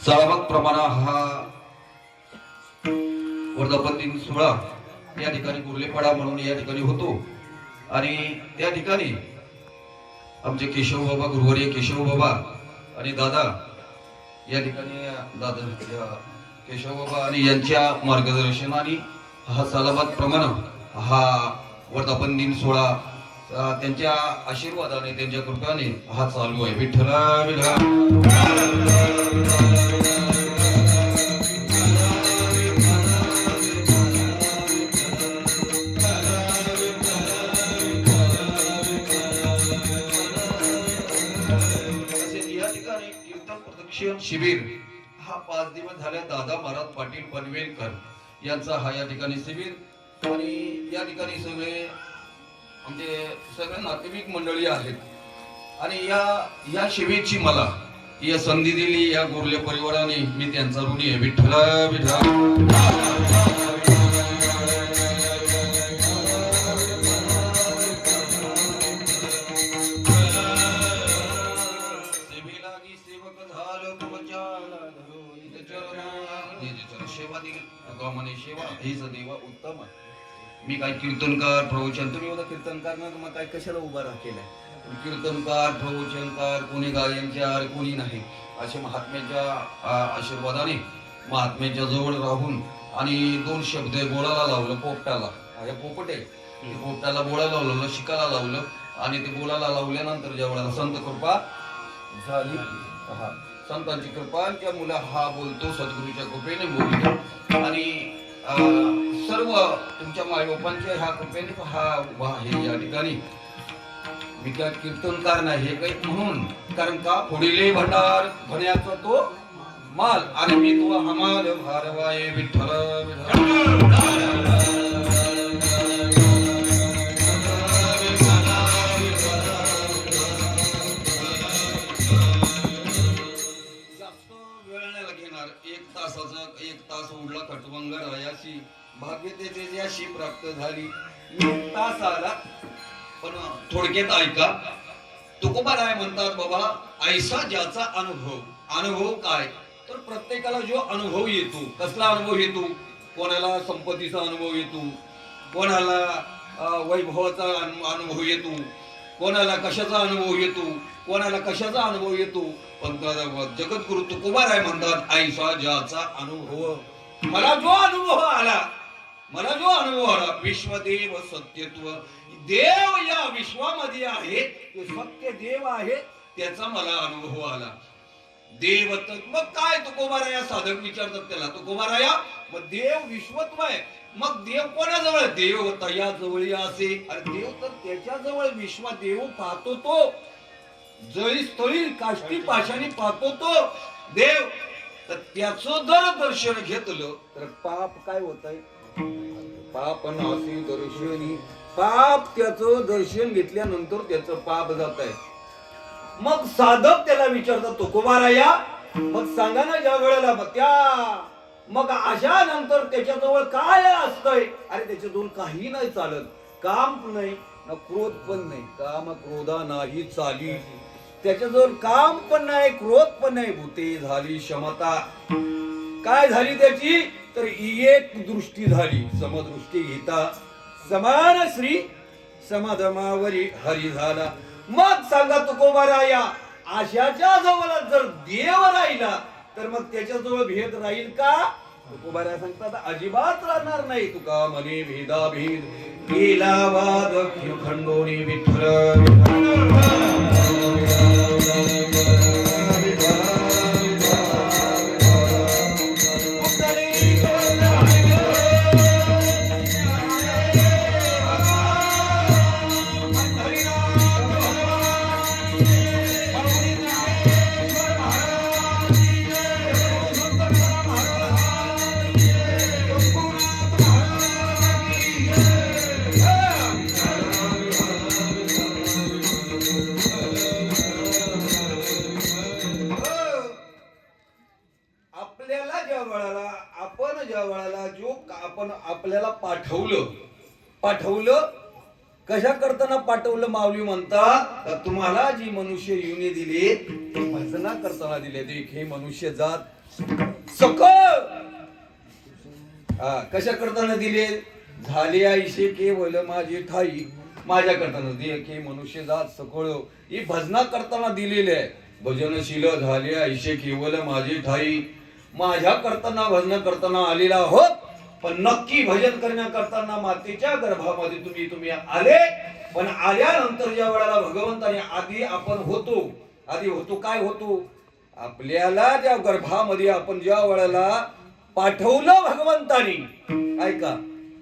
सालाबाद प्रमाणा हा वर्धापन दिन सोहळा या ठिकाणी गुरलेपाडा म्हणून या ठिकाणी होतो आणि त्या ठिकाणी आमचे केशव बाबा गुरुवर्य केशव बाबा आणि दादा या ठिकाणी दादा केशव बाबा आणि यांच्या मार्गदर्शनाने हा सालाबाद प्रमाण हा वर्धापन दिन सोहळा त्यांच्या आशीर्वादाने त्यांच्या कृपेने हा चालू आहे. विठ्ठला शिबिर हा 5 दिवस झाल्या दादा महाराज पाटील पनवेलकर यांचा हा या ठिकाणी शिबिर आणि या ठिकाणी सगळे नातेवाईक मंडळी आहेत आणि या शिबिरची मला या संधी दिली या गोरले परिवाराने मी त्यांचा ऋणी आहे. विठ्ठला सेवा हीच देवा उत्तम. मी काय कीर्तनकार प्रवचन तुम्ही होता कीर्तनकार ना मग काय कशाला उभा केलाय. कीर्तनकार प्रवचनकार कोणी गायनकार कोणी नाही असे महात्म्याच्या आशीर्वादाने महात्म्याच्या जवळ राहून आणि 2 शब्द बोलायला लावलं पोपटाला हे पोपट आहे पोपटाला बोलायला लावलं शिकायला लावलं आणि ते बोलायला लावल्यानंतर ज्या वेळेला संत कृपा झाली संतांची कृपा त्या मुला हा बोलतो सद्गुरूच्या कृपेने बोलतो आणि सर्व तुमच्या मायबापांच्या ह्या कृपेने हा उभा आहे या ठिकाणी. मी काय कीर्तनकार नाही हे काही म्हणून कारण का पुढील भंडार भण्याचा तो माल आणि मी तो हमाल भारवाय विठ्ठल एक तास उडला खटवंग रायाशी भाग्यतेचे ज्याशी प्राप्त झाली. 1 तास आला पण थोडक्यात ऐका. तुकोबाराय म्हणतात बाबा ऐसा ज्याचा अनुभव काय तर प्रत्येकाला जो अनुभव येतो कसला अनुभव येतो कोणाला संपत्तीचा अनुभव येतो कोणाला वैभवाचा अनुभव येतो कोणाला कशाचा अनुभव येतो कोणाला कशाचा अनुभव येतो पण जगद्गुरु तुकोबाराय म्हणतात ऐसा ज्याचा अनुभव मला जो अनुभव आला विश्वदेव सत्यत्व देव या विश्वामध्ये आहे ते सत्य देव आहे त्याचा मला अनुभव आला. देव मग काय तुकोबाराया साधक विचारतात त्याला तुकोबाराया मग देव विश्वत्व आहे मग देव कोणाजवळ देव तया जवळ असे अरे देव तर त्याच्या जवळ विश्व देव पाहतो तो जळी स्थळी काष्टी पाशाने पाहतो तो देव तर त्याचं जर दर्शन घेतलं तर पाप काय होत आहे पाप नासी दर्शनी पाप त्याचं दर्शन घेतल्यानंतर त्याचं पाप जात आहे. मग साधक त्याला विचारतात तुकोबाराया मग सांगा ना ज्या वेळेला मग अशा नंतर त्याच्याजवळ काय असतंय अरे त्याच्याजवळ काही नाही चालत काम नाही ना क्रोध पण नाही काम क्रोधा नाही चाली त्याच्याजवळ काम पण नाही क्रोध पण नाही भूते झाली क्षमता काय झाली त्याची तर एक दृष्टी झाली समदृष्टी घेता समान श्री समधमावरी हरी झाला. मग सांगा तुकोबाराया आशाच्या जवळ जर देव राहिला तर मग त्याच्याजवळ भेद राहील का तुकोबाराया सांगतात अजिबात राहणार नाही. तुका मने भेदा भेद केला वाद खंडोनी विठ्ठल आपल्याला पाठवलं कशा करताना पाठवलं माऊली म्हणतात तुम्हाला जी मनुष्य युनी दिली ते माझं भजना करताना दिले. देख हे मनुष्य जात सकळ कशा करताना दिले. झाले आईशे केवळ माझी ठाई. माझ्या करताना देख हे मनुष्य जात सकळ ही भजना करताना दिलेले आहे. भजनशील झाले आईशे केवळ माझी ठाई. माझ्या करताना भजन करताना आलेला आहोत. पण नक्की भजन करण्याकरताना मातेच्या गर्भामध्ये तुम्ही आले. पण आल्यानंतर ज्या वेळेला भगवंताने आधी होतो काय होतो. आपल्याला त्या गर्भामध्ये आपण ज्या वेळेला पाठवलं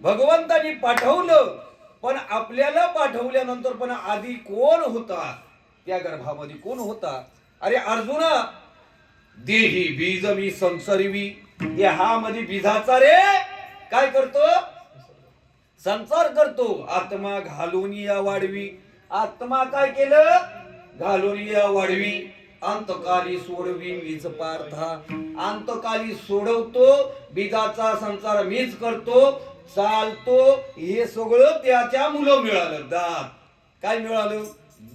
भगवंतानी पाठवलं. पण आपल्याला पाठवल्यानंतर पण आधी कोण होता त्या गर्भामध्ये कोण होता. अरे अर्जुना देही बीज मी संसर्वी. देहामध्ये बीजाचा रे काय करतो संसार करतो. आत्मा घालून या वाढवी. आत्मा काय केलं घालून या वाढवी. अंतकाली सोडवी मीच पार्था. अंतकाली सोडवतो बीजाचा संसार मीच करतो चालतो. हे सगळं त्याच्या मुलं मिळालं. दात काय मिळालं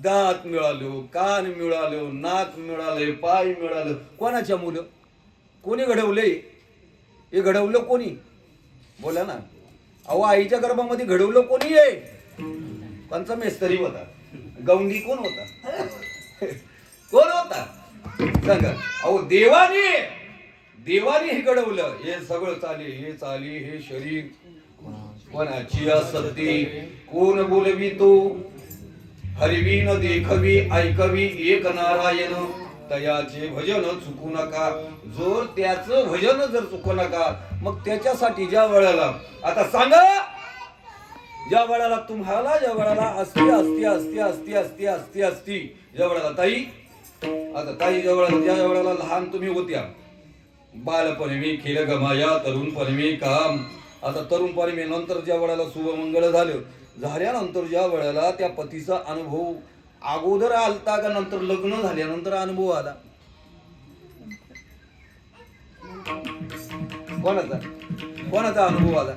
दात मिळालो कान मिळालो नाक मिळाले पाय मिळालं. कोणाच्या मुलं कोणी घडवलंय. हे घडवलं कोणी बोला ना. अहो आईच्या गर्भामध्ये घडवलं कोणी आहे. कोणचा मेस्तरी होता गौंडी कोण होता कोण होता सांगा. अहो देवाने हे घडवलं. हे सगळं चाले हे शरीर कोणाची असती. कोण बोलवी तो हरवी न देखवी ऐकवी एक नारायण. तयाचे भजन चुकू नका. जोर त्याचं भजन जर चुकू नका. मग त्याच्यासाठी ज्या वेळेला आता सांगा ज्या वेळेला तुम्हाला ज्या वेळेला असती ज्या वेळेला ताई ज्या वेळेला लहान तुम्ही होत्या. बालपणे मी केलं गमाया तरुणपणे मी काम. आता तरुणपणे मी नंतर ज्या वेळेला शुभमंगल झाल्यानंतर ज्या वेळेला त्या पतीचा अनुभव अगोदर आलता का नंतर लग्न झाल्यानंतर अनुभव आला. कोणाचा अनुभव आला.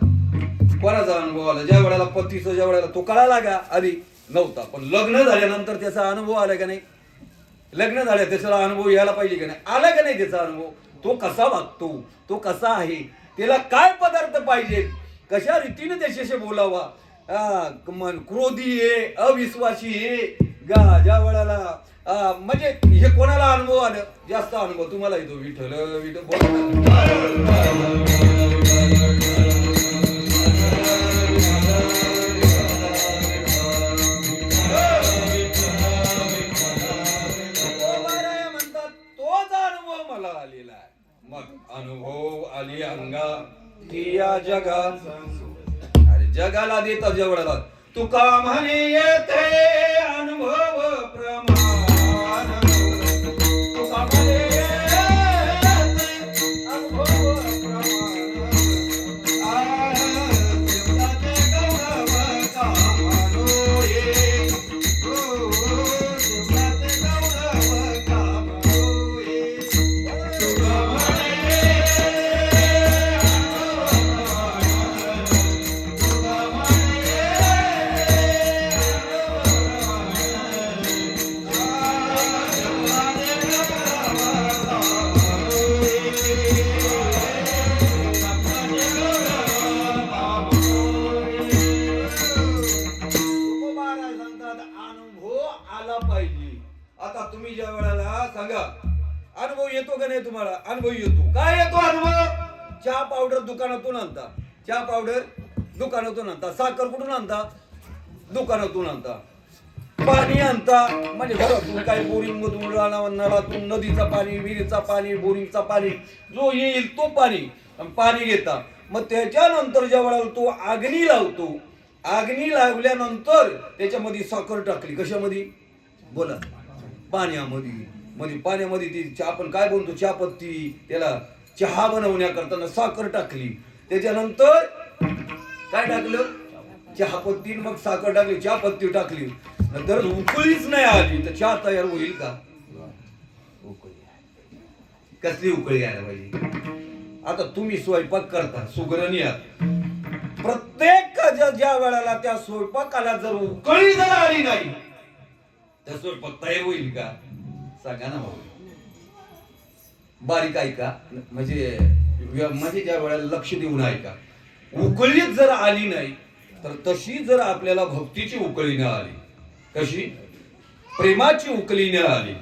ज्या वेळेला पतीचा ज्या वेळेला तो कळाला का आधी नव्हता. पण लग्न झाल्यानंतर त्याचा अनुभव आला का नाही. लग्न झाल्या त्याचा अनुभव यायला पाहिजे का नाही. आला का नाही त्याचा अनुभव. तो कसा वागतो तो कसा आहे त्याला काय पदार्थ पाहिजे कशा रीतीने त्याच्याशी बोलावा. क्रोधी आहे अविश्वासी आहे ज्या वेळेला म्हणजे हे कोणाला अनुभव आलं जास्त अनुभव तुम्हाला येतो. विठ्ठल म्हणतात तोच अनुभव मला आलेला आहे. मग अनुभव आली अंगा ती या जगात. अरे जगाला देतात जेवढ्याला तुका म्हणे येते अनुभव प्रमाण. तुका म्हणे येते अनुभव प्रमाण. देवताचे गौरव कामानोये. देवताचे गौरव कामानोये. तुका म्हणे तुम्ही ज्या वेळेला सांगा अनुभव येतो का नाही तुम्हाला. अनुभव येतो. काय येतो अनुभव. चहा पावडर दुकानातून आणता. चहा पावडर दुकानातून आणता. साखर कुठून आणता दुकानातून आणता. पाणी आणता म्हणजे घरातून काय बोरिंग मधून नळातून नदीचा पाणी विहिरीचा पाणी बोरिंगचा पाणी जो येईल तो पाणी घेता. मग त्याच्यानंतर ज्या वेळेला तो आग्नी लावतो. आग्नी लावल्यानंतर त्याच्यामध्ये साखर टाकली. कशामध्ये बोला पाण्यामध्ये ती आपण काय बोलतो चहापत्ती त्याला चहा बनवण्याकरता साखर टाकली. त्याच्यानंतर काय टाकलं चहापत्ती मग साखर टाकली चहापत्ती टाकली. नंतर उकळीच नाही आली तर चहा तयार होईल का. कसली उकळी यायला पाहिजे. आता तुम्ही स्वयंपाक करता सुगरणी आहात. प्रत्येक ज्या वेळेला त्या स्वयंपाकाला जर उकळी जर आली नाही तर स्वयंपाक तयार होईल का सांगा ना भाऊ. बारीक ऐका, म्हणजे म्हणजे ज्या वेळेला लक्ष देऊन ऐका. उकळीत जर आली नाही तर तशी जर आपल्याला भक्तीची उकळी न आली, कशी प्रेमाची उकळी न आली,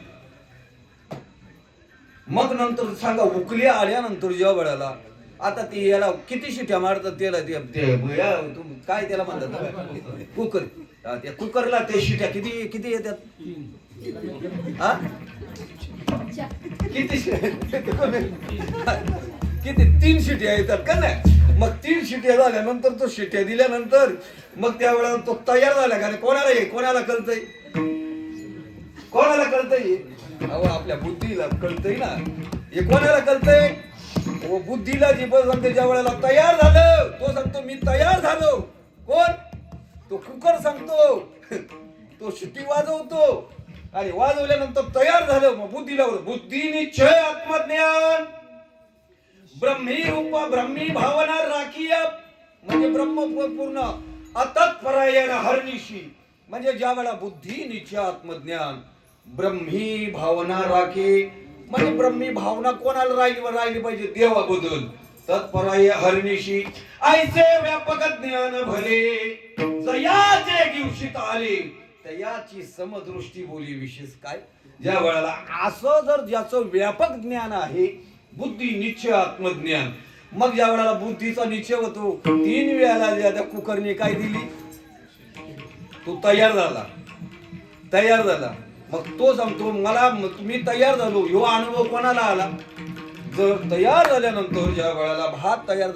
मग नंतर सांगा उकली आल्यानंतर ज्या वेळेला आता ते याला किती शिट्या मारतात त्याला काय त्याला म्हणतात कुकर, त्या कुकरला ते शिट्या किती किती येतात हा किती किती 3 शिट्या येतात का नाही. मग 3 शिट्या झाल्यानंतर तो शिट्या दिल्यानंतर मग त्यावेळेला तो तयार झाला का कोणाला कोणाला कळतंय, कोणाला कळतंय अहो आपल्या बुद्धीला कळतंय ना. हे कोणाला कळतंय, बुद्धीला जी पण सांगते ज्या वेळेला तयार झालं तो सांगतो मी तयार झालो. कोण तो कुकर सांगतो, तो शिट्टी वाजवतो आणि वाजवल्यानंतर तयार झालं. मग बुद्धीला बुद्धी निश्चय आत्मज्ञान ब्रह्मी रूप ब्रह्मी भावना राखीय म्हणजे ब्रह्मपूर्ण अतत परायण हरनिशी. म्हणजे ज्या वेळेला बुद्धी निश्चय आत्मज्ञान ब्रह्मी भावना राखी, म्हणजे ब्रह्मी भावना कोणाला राहिली पाहिजे, देवाबद्दल. तत्पराय हरनिशी ऐसे व्यापक ज्ञान भले जयाचे दिवशीत आले तयाची समदृष्टी बोली विशेष काय. ज्या वेळेला असं जर ज्याचं व्यापक ज्ञान आहे बुद्धी निश्चय आत्मज्ञान, मग ज्या वेळेला बुद्धीचा निश्चय होतो 3 वेळेला ज्या कुकरने काय दिली तो तयार झाला. मग तो सांगतो मला मी तयार झालो. ह्यो अनुभव कोणाला आला, जर तयार झाल्यानंतर ज्या वेळेला भात तयार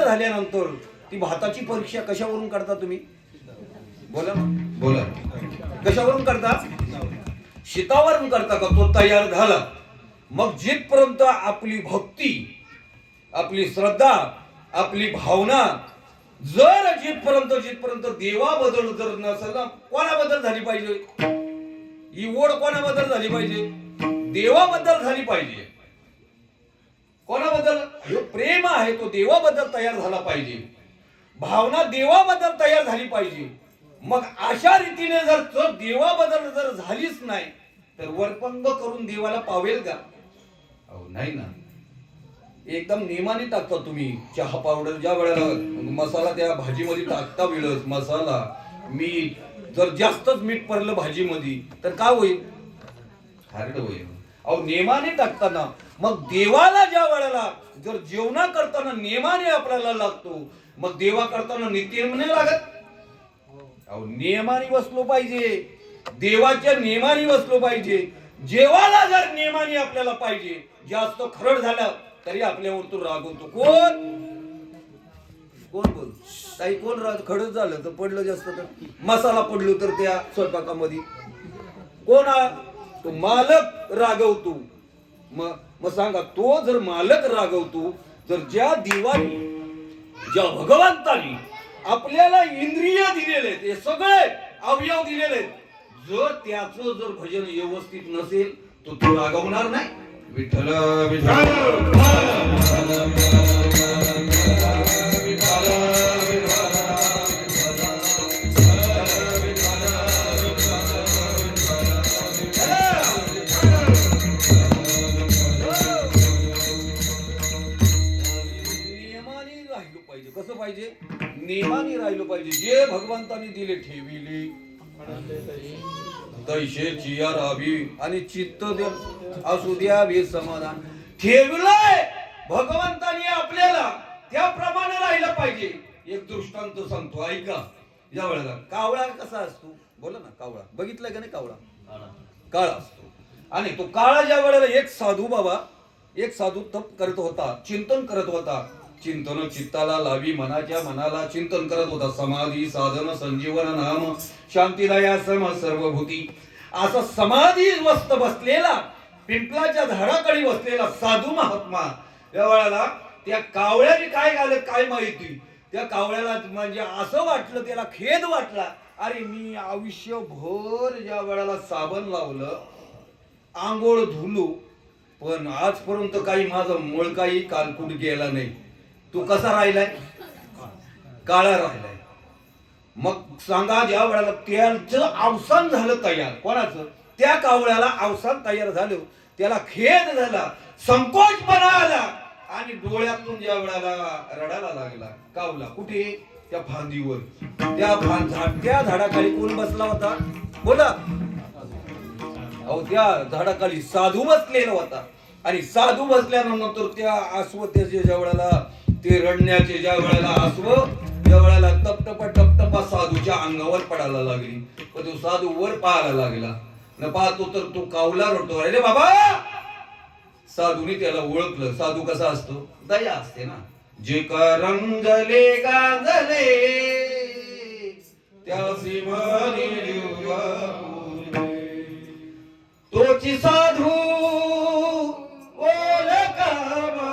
झाल्यानंतर ती भाताची परीक्षा कशावरून करता तुम्ही, बोला कशावरून करता, शीतावरून करता का. तो तयार झाला मग जिथपर्यंत आपली भक्ती आपली श्रद्धा आपली भावना जर जिथपर्यंत देवाबद्दल जर नसेल ना, कोणाबद्दल झाली पाहिजे ही ओढ, कोणाबद्दल झाली पाहिजे, देवाबद्दल झाली पाहिजे. कोणाबद्दल हे प्रेम आहे तो देवाबद्दल तयार झाला पाहिजे, भावना देवाबद्दल तयार झाली पाहिजे. मग अशा रीतीने जर देवाबद्दल जर झालीच नाही तर वरपंग करून देवाला पावेल का, अहो नाही ना. एकदम नियमाने टाकता तुम्ही चहा पावडर, ज्या वेळेला मसाला त्या भाजीमध्ये टाकता वेळेस मसाला मीठ जर जास्तच मीठ पडलं भाजीमध्ये तर काय होईल, खारट होईल. अहो नियमाने टाकताना मग देवाला ज्या वेळेला जर जेवणा करताना नियमाने आपल्याला लागतो, मग देवा करताना नित्यनेम नाही लागत. अहो नियमाने बसलो पाहिजे, देवाच्या नियमाने बसलो पाहिजे. जेवाला जर नियमाने आपल्याला पाहिजे, जास्त खरड झालं तरी आपल्यावर तो रागवतो. कोण बोल काही कोण खडच झालं तर पडलं जास्त तर मसाला पडलो तर त्या स्वयंपाकामध्ये कोण तो मालक रागवतो. मग सांगा तो जर मालक रागवतो, जर ज्या देवाने ज्या भगवंतानी आपल्याला इंद्रिय दिलेले ते सगळे अवयव दिलेले, जर त्याचं जर भजन व्यवस्थित नसेल तर तो रागवणार नाही. विठ्ठल विठ्ठल कसं पाहिजे, नियमाने राहिलो पाहिजे. जे भगवंतानी दिले ठेविले तैसे चिया राहावी आणि चित्त असू द्यावे समाधान. ठेवलंय भगवंतानी आपल्याला त्याप्रमाणे राहिलं पाहिजे. एक दृष्टांत सांगतो ऐका. या वेळेला कावळा कसा असतो, बोला ना, कावळा बघितलाय का नाही, काळा असतो. आणि तो काळा ज्या वेळेला एक साधू तप करत होता, चिंतन करत होता. चिंतन चित्ताला लावी मनाला चिंतन करत होता. समाधी साधन संजीवन नाम शांतीदाया सम सर्वभूती. असा समाधी मस्त बसलेला पिंपलाच्या झाडाकडे बसलेला साधू महात्मा या वेळेला त्या कावळ्याने काय झालं काय माहिती, त्या कावळ्याला म्हणजे असं वाटलं, त्याला खेद वाटला, अरे मी आयुष्यभर ज्या वेळेला साबण लावलं आंघोळ धुलो पण आजपर्यंत काही माझं मूळ काही कालकुट गेला नाही. तू कसा राहिलाय, काळा राहिलाय. मग सांगा ज्या वेळेला त्याचं अवसान झालं तयार, कोणाचं, त्या कावळ्याला अवसान तयार झालं, त्याला खेद झाला, संकोचपणा आला आणि डोळ्यातून ज्या वेळेला रडायला लागला. कावला कुठे? त्या फांदीवर. त्या झाडाखाली कोण बसला होता? बोला. अहो, त्या झाडाखाली साधू बसलेला होता. आणि साधू बसल्यानंतर त्या अश्वत्याचे ज्या वेळेला ते रडण्याचे ज्या वेळेला अश्व ज्या वेळेला टपटपा साधूच्या अंगावर पडायला लागली. पण तो साधू वर पाहायला लागला. न पाहतो तर तो कावला रडतो. अरे बाबा! साधूने त्याला ओळखलं. साधू कसा असतो? दया असते ना. जे का रंगले गांजले त्यासी म्हणे तोची साधू ओळखावा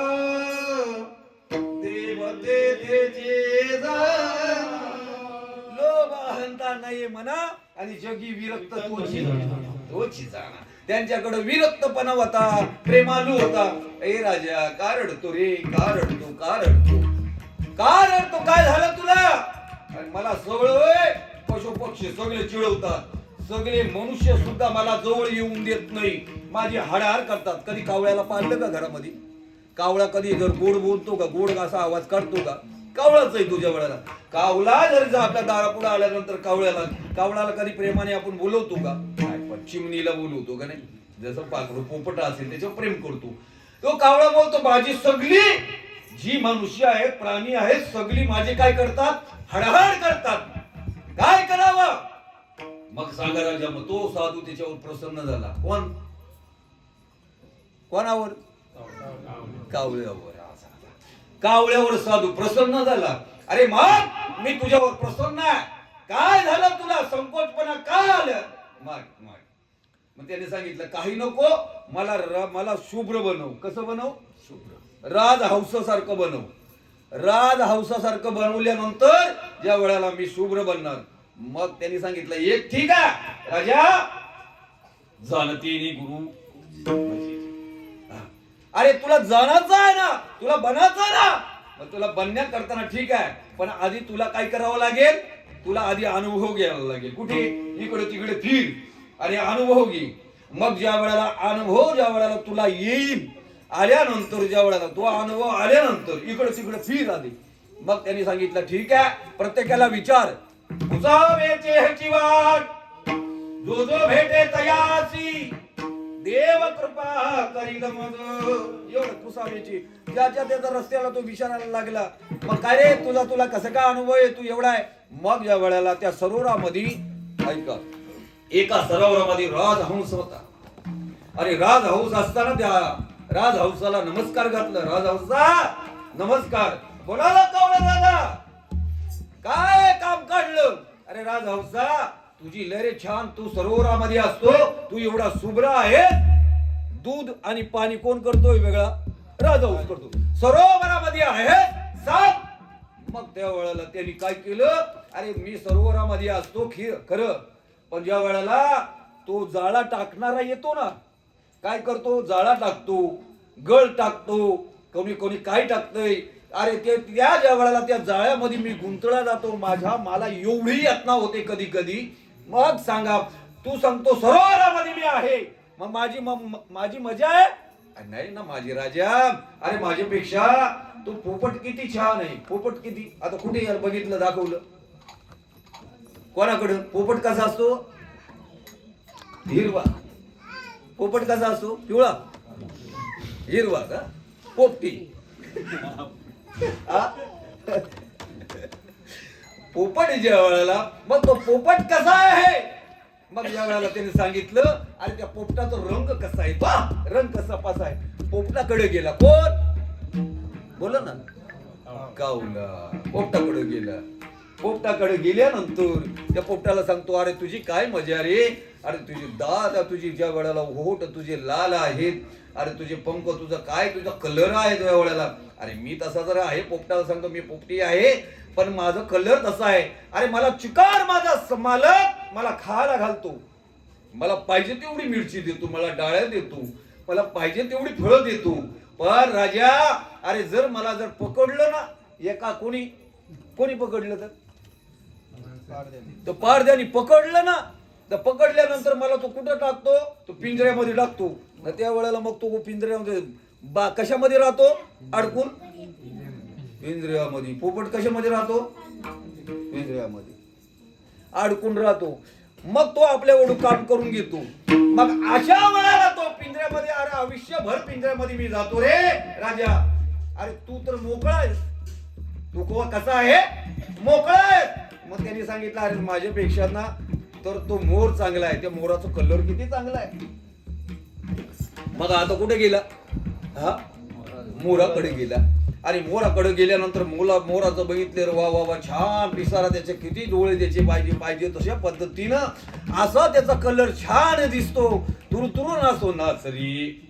देव तेजे लोभाहंता नाही म्हणा आणि जगी विरक्त तोची जाणा. त्यांच्याकडे विरक्तपणा होता, प्रेमालू होता. ए राजा, का रडतो रे? का रडतो? का रडतो? का रडतो? काय झालं तुला? आणि मला सगळं पशु पक्षी सगळे चिडवतात. सगळे मनुष्य सुद्धा मला जवळ येऊन देत नाही. माझी हाडाहाड करतात. कधी कावळ्याला पाळलं का घरामध्ये? कावळा कधी जर गोड बोलतो का? गोड असा आवाज काढतो का? कावळाच आहे तुझ्या वेळेला. कावळा जर आपल्या दारापुढे आल्यानंतर कावळ्याला कधी प्रेमाने आपण बोलवतो का? पण चिमणीला बोलवतो का नाही? जसं पाखरू पोपट असेल त्याच्यावर प्रेम करतो. तो कावळा बोलतो माझी सगळी जी मनुष्य आहेत, प्राणी आहेत, सगळी माझे काय करतात? हाडाहाड करतात. काय करावं? मग सांगा राजा. मग तो साधू त्याच्यावर प्रसन्न झाला. कोणावर? कावळ्यावर. कावळ्यावर साधू प्रसन्न झाला. अरे मग मी तुझ्यावर प्रसन्न आहे. काय झालं तुला? संकोचपणा का आलं? मग त्याने सांगितलं काही नको, मला शुभ्र बनव. कसं बनव? शुभ्र. राजहंसासारखं बनव. राजहंसासारखं बनवल्यानंतर ज्या वेळेला मी शुभ्र बनणार. मग त्यांनी सांगितलं एक ठीक आहे राजा, जाणते गुरु. अरे तुला जाणायचं आहे ना, तुला बनायचं ना. मग तुला बनण्या करताना ठीक आहे, पण आधी तुला काय करावं लागेल? तुला आधी अनुभव घ्यायला लागेल. कुठे? इकडे तिकडे फिर आणि अनुभव घे. मग ज्या वेळेला अनुभव ज्या वेळेला तुला येईल, आल्यानंतर ज्या वेळेला तो अनुभव आल्यानंतर इकडे तिकडे फिर आधी. मग त्यांनी सांगितलं ठीक आहे, प्रत्येकाला विचार. कुसावेचे ह्याची वाट जो जो भेटे तयासी देव कृपा करील. मग एवढं कुसावेची ज्याच्या त्याच्या रस्त्याला तो विचारायला लागला. मग काय रे तुला कसं काय अनुभव आहे? तू एवढा आहे. मग ज्या वेळेला त्या सरोवरामध्ये ऐका, एका सरोवरामध्ये राजहंस होता. अरे राजहंस असताना त्या राजहंसाला नमस्कार घातलं. राजहंसा नमस्कार. बोलाला कावळा दादा, काय काम काढलं? अरे राजहंसा तुझी लय रे छान. तू सरोवरामध्ये असतो, तू एवढा शुभ्र आहे. दूध आणि पाणी कोण करतोय वेगळा? राजहंस करतो. सरोवरामध्ये आहे साप. मग त्या वेळेला त्यांनी काय केलं? अरे मी सरोवरामध्ये असतो खरं, पण ज्या वेळेला तो जाळा टाकणारा येतो ना, काय करतो? जाळा टाकतो, गळ टाकतो, कोणी काय टाकतंय. अरे ते ज्या वेळेला त्या जाळ्यामध्ये मी गुंतळा जातो, मला एवढी यातना होते कधी कधी. मग सांगा, तू सांगतो सरोवरामध्ये मी आहे, मग माझी मजा आहे? नाही ना माझी राजा. अरे माझ्यापेक्षा तू पोपट किती छान आहे. पोपट किती, आता कुठे यार बघितलं, दाखवलं कोणाकडं? पोपट कसा असतो? हिरवा. पोपट कसा असतो? पिवळा. हिरवा का? पोपटी. पोपट ज्या वेळेला, मग तो पोपट कसा आहे? मग ज्या वेळेला त्याने सांगितलं अरे त्या पोपटाचा रंग कसा आहे, रंग कसा आहे. पोपटाकडे गेला. कोण? बोला ना. कावला पोपटाकडे गेला. पोपटाकडे गेल्यानंतर त्या पोपटाला सांगतो अरे तुझी काय मजा रे. अरे तुझी दात, तुझी ज्या वेळेला होठ तुझे लाल आहेत. अरे तुझे पंख, तुझा कलर आहे तुझ्या वेळेला. अरे मी तसा जर आहे. पोपटाला सांगतो मी पोपटी आहे, पण माझं कलर तसा आहे. अरे मला चिकार माझा मालक मला खायला घालतो. मला पाहिजे तेवढी मिरची देतो, मला डाळ्या देतो, मला पाहिजे तेवढी फळं देतो. पण राजा अरे जर मला पकडलं ना, एका कोणी पकडलं तर पारद्यानी पकडलं ना, तर पकडल्यानंतर मला तो कुठं टाकतो? तो पिंजऱ्यामध्ये टाकतो. न त्या वेळेला मग तो पिंजऱ्यामध्ये कशामध्ये राहतो अडकून? पिंजऱ्यामध्ये. पोपट कशामध्ये राहतो? पिंजऱ्यामध्ये अडकून राहतो. मग तो आपल्याकडून काम करून घेतो. मग अशा वेळेला तो पिंजऱ्यामध्ये, अरे आयुष्यभर पिंजऱ्यामध्ये मी जातो रे राजा. अरे तू तर मोकळा आहेस. तू कसा आहे? मोकळा आहे. मग त्यांनी सांगितलं, अरे माझ्यापेक्षा ना तर तो मोर चांगला आहे. त्या मोराचा कलर किती चांगला आहे. मग आता कुठे गेला? हा, मोराकडे गेला. आणि मोराकडे गेल्यानंतर मोराचं बघितले, वा वा वा छान पिसारा, त्याचे किती डोळे त्याचे पाहिजे तशा पद्धतीनं असा त्याचा कलर छान दिसतो. तुरुतुरून असो नाचरी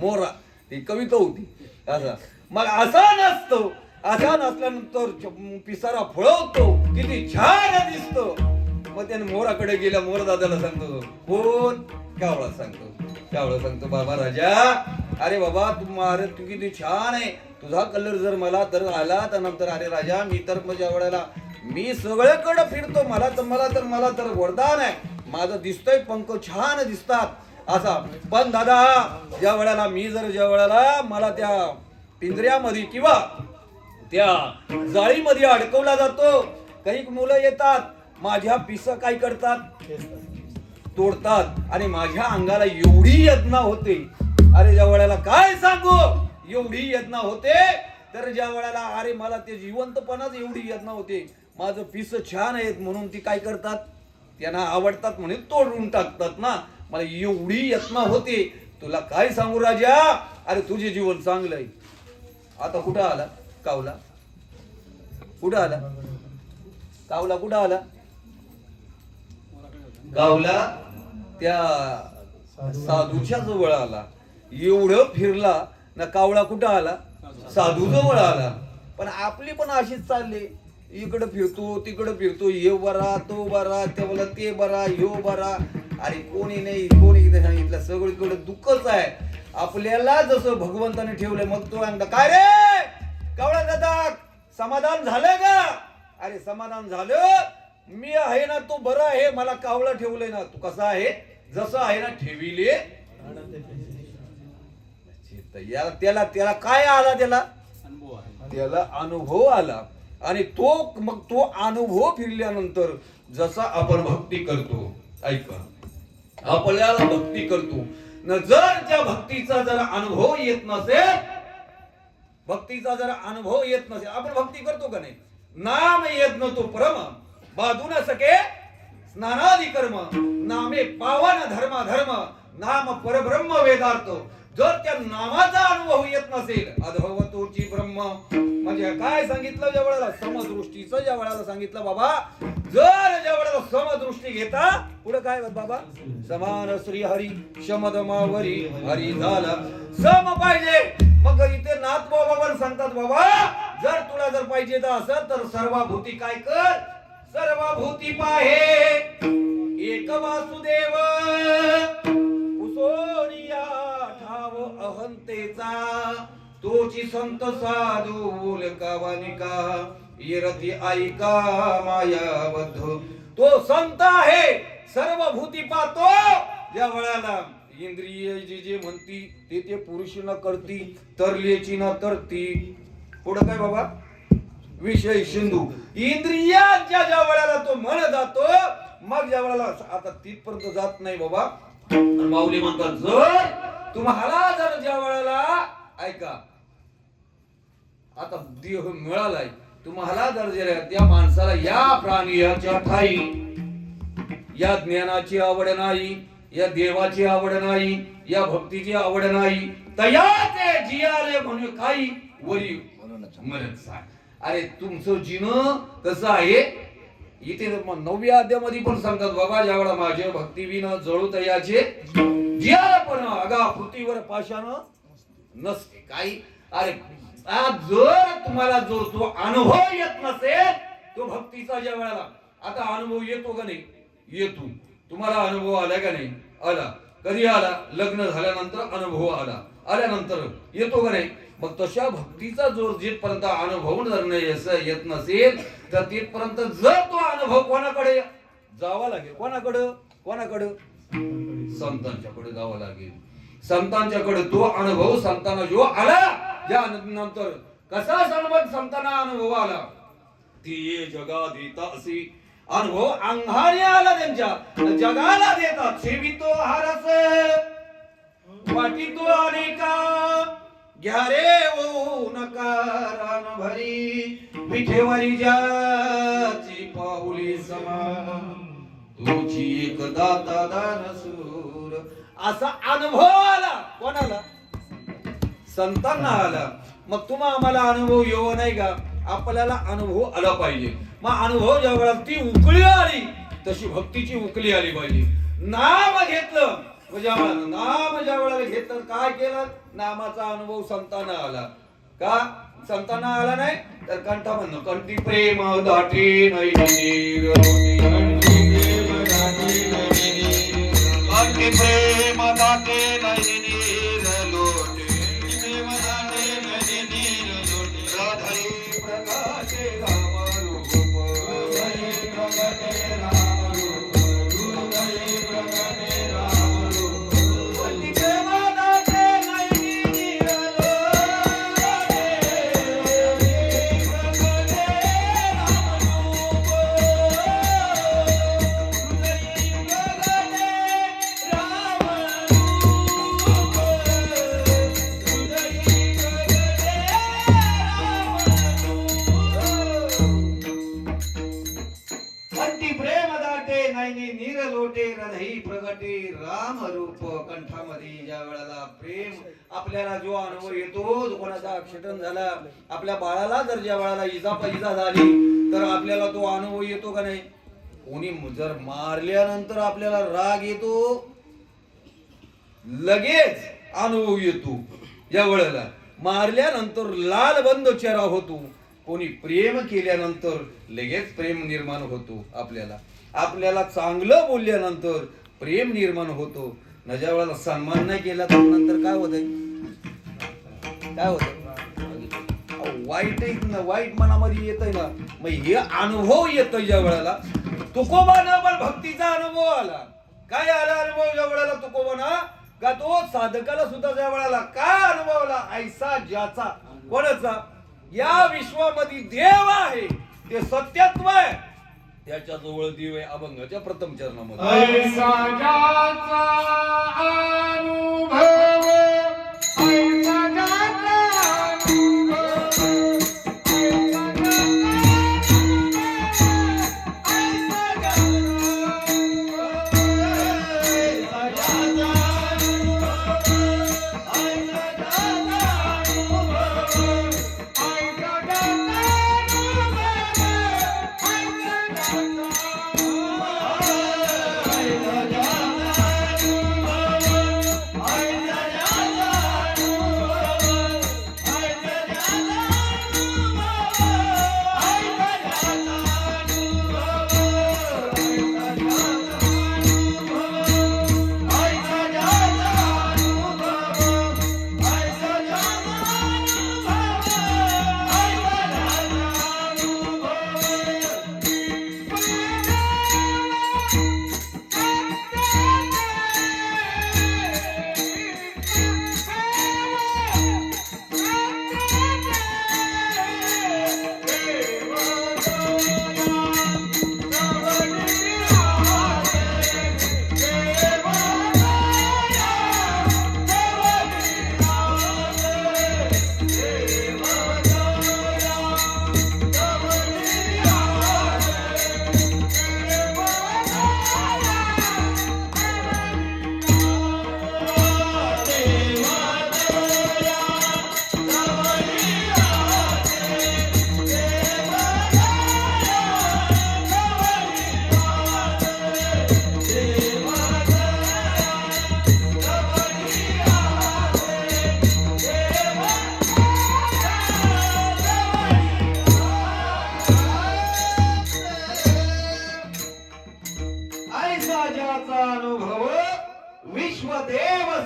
मोरा, ती कविता होती. असा मग असा नसतो. असा नसल्यानंतर पिसारा फळवतो, किती छान दिसतो. मग त्याने मोराकडे गेला. मोर दादाला सांगतो, कोण? कावळा सांगतो. कावळा सांगतो, बाबा राजा, अरे बाबा तू किती छान आहे. तुझा कलर जर मला तर आला तर नंतर, अरे राजा मी तर माझ्या वेळेला मी सगळ्याकडे फिरतो. मला तर वरदान आहे. माझं दिसतोय पंख छान दिसतात असा. पण दादा ज्या वेळेला मला त्या पिंजऱ्यामध्ये किंवा त्या जाळीमध्ये अडकवला जातो, काही मुलं येतात, माझ्या पिस काय करतात? तोडतात. आणि माझ्या अंगाला एवढी यज्ञा होते, अरे ज्या वेळेला काय सांगू, एवढी यज्ञा होते. तर ज्या वेळेला अरे मला ते जिवंतपणाच एवढी यज्ञा होते. माझं पिस छान आहेत म्हणून ती काय करतात? त्यांना आवडतात म्हणून तोडून टाकतात ना. मला एवढी यज्ञा होते, तुला काय सांगू राजा. अरे तुझे जीवन चांगलं आहे. आता कुठं आला कावला? कुठं आला कावला? कुठं आला कावला? त्या साधूच्या जवळ आला. एवढं फिरला ना कावळा कुठं आला? साधू जवळ आला. पण आपली पण अशीच चालली, इकडं फिरतो तिकडं फिरतो, हे बरा तो बरा, ते बोला ते बरा, ह्यो बरा. अरे कोणी नाही सांगितलं, सगळीकडे दुःखच आहे. आपल्याला जसं भगवंताने ठेवलंय. मग तो सांगता, काय रे कावळा दादा समाधान झालं का? अरे समाधान झालं. मी आहे ना, तू बरं आहे. मला कावळा ठेवलंय ना. तू कसा आहे? जसं आहे ना ठेविले. त्याला काय आला? त्याला अनुभव आला. आणि मग तो अनुभव फिरल्यानंतर जसा आपण भक्ती करतो, ऐका, आपल्याला भक्ती करतो न, जर त्या भक्तीचा जर अनुभव येत नसेल, आपण भक्ती करतो का नाही? नाम येत न तो परम बाधू न सके स्नानादी कर्म, नामे पावन धर्म नाम परब्रह्म वेदार्थ. जर त्या नामाचा अनुभव येत नसेल, अधवतोची ब्रह्म. म्हणजे काय सांगितलं? ज्या वेळेला समदृष्टीचं ज्या वेळेला सांगितलं, बाबा जर ज्या वेळेला समदृष्टी घेता, पुढे काय बाबा? समान श्री हरी शमदमावरी हरी झाला सम पाहिजे. मग इथे नाथ बाबा पण सांगतात, बाबा जर तुला जर पाहिजे तर असं तर सर्वभूती काय कर? सर्वभूती पाहे एक वासुदेव उसोनिया ठाव अहंतेचा, तोची संत साधू बोलकावानिका येरती ऐका मायाबद्ध. तो संत आहे, सर्वभूती पाहतो. ज्या वेळेला इंद्रिय जे म्हणती ते पुरुष न करती, तरलेची न तरती. पुढं काय बाबा? विषय सिंधू. इंद्रियाच्या ज्या वेळेला तो मन जातो, मग ज्या वेळेला आता तिथपर्यंत जात नाही बाबा. माऊली म्हणतात, जर तुम्हाला जर ज्या वेळेला ऐका, आता देह मिळालाय तुम्हाला, जर त्या माणसाला या प्राण्याच्या ठाई या ज्ञानाची आवड नाही, या देवाची आवड नाही, या भक्तीची आवड नाही, तयाचे जियाले म्हणून काही वरी म्हणूनच. अरे तुमचं जीवन कसं आहे? इथे 9व्या अध्यायामध्ये पण सांगतात, बाबा ज्यावेळेला माझ्या भक्ती विन जळू तयाचे जियाला पण अगा पृथ्वीवर पाषाण नसते काही. अरे जर तुम्हाला जो अनुभव येत नसेल, तो भक्तीचा ज्या वेळेला आता अनुभव येतो का नाही? येतो. तुम्हाला अनुभव आला का नाही? आला. कधी आला? लग्न झाल्यानंतर अनुभव आला. आल्यानंतर येतो का नाही? मग तशा भक्तीचा जोर जिथपर्यंत अनुभव जर नाही येत नसेल, तर तिथपर्यंत जर तो अनुभव कोणाकडे जावा लागेल? कोणाकडं? संतांच्याकडे जावं लागेल. संतांच्याकडे तो अनुभव संतांना जो आला, या नंतर कसा सन्मत संतांना अनुभव आला, ती ये जगा देता असे अनुभव अंगाने आला त्यांच्या. जगाला देतात सेवितो हारस वाटितो अनेका, घ्या रे ओ नकारान भरी, पिठेवरी ज्याची पाऊली समान, तुझी एक दाता दानसूर. असा अनुभव आला. कोणाला? संतांना आला. मग तुम्हा आम्हाला अनुभव येऊ नाही का? आपल्याला अनुभव आला पाहिजे. मग अनुभव ज्या वेळेला ती उकळी आली, तशी भक्तीची उकळी आली पाहिजे. नाम घेतलं नाम ज्या वेळेला घेतलं, काय केलं? नामाचा अनुभव संतांना आला. का संतांना आला नाही तर कंठ म्हणणं, कंठी प्रेम दाटे नैनी, कंठी प्रेम दाटे नैनी लोटे, प्रेम दाटे नैनी लोटे, राधाई प्रकाशे राम रूप, राधाई प्रकाशे राम रूप, राधाई प्रकाशे राम रूप, कंठी प्रेम दाटे नैनी लोटे, प्रकाशे राम रूप, नीर लोटे, हृदयी प्रगटे राम रूप. कंठामध्ये ज्या वेळेला प्रेम आपल्याला जो अनुभव येतो, जो कोणाचा ऍक्सिडेंट झाला, आपल्या बाळाला जर ज्या वेळेला इजा झाली तर आपल्याला तो अनुभव येतो का नाही? कोणी जर मारल्यानंतर आपल्याला राग येतो, लगेच अनुभव येतो. ज्या वेळेला मारल्यानंतर लाल बंद चेहरा होतो, कोणी प्रेम केल्यानंतर लगेच प्रेम निर्माण होतो. आपल्याला चांगलं बोलल्यानंतर प्रेम निर्माण होतो. न ज्या वेळेला सन्मान नाही केला तर नंतर काय होतंय? वाईट मनामध्ये येतंय ना. मग हे अनुभव येतोय ज्या वेळेला, तुकोबानं पण भक्तीचा अनुभव आला. काय आला अनुभव ज्या वेळेला तुकोबाना? का तो साधकाला सुद्धा ज्या वेळेला काय अनुभवला? ऐसा ज्याचा, कोणाचा? या विश्वामध्ये देव आहे, ते सत्यत्व आहे, त्याच्या जवळ देव आहे. अभंगाच्या प्रथम चरणामध्ये ऐसा ज्याचा अनुभव, ऐसा ज्याचा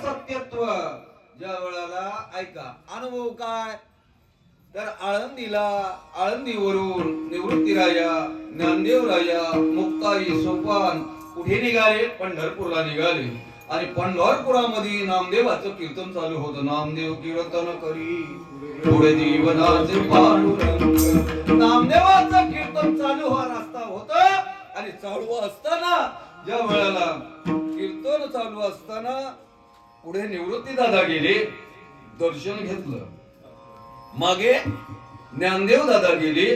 सत्यत्व. ज्या वेळेला ऐका अनुभव काय? तर आळंदीवरून निवृत्ती राजा, ज्ञानदेव राजा, मुक्ताई सोपान कुठे निघाले? पंढरपूरला निघाले. आणि पंढरपुरामध्ये नामदेवाचं कीर्तन चालू होतं. नामदेव कीर्तन करी पुढे जीवनाचे पांडुरंग. नामदेवाचं कीर्तन चालू हा रस्ता होत आणि चालू असताना ज्या वेळेला कीर्तन चालू असताना पुढे निवृत्ती दादा गेले, दर्शन घेतलं. मागे ज्ञानदेव दादा गेले,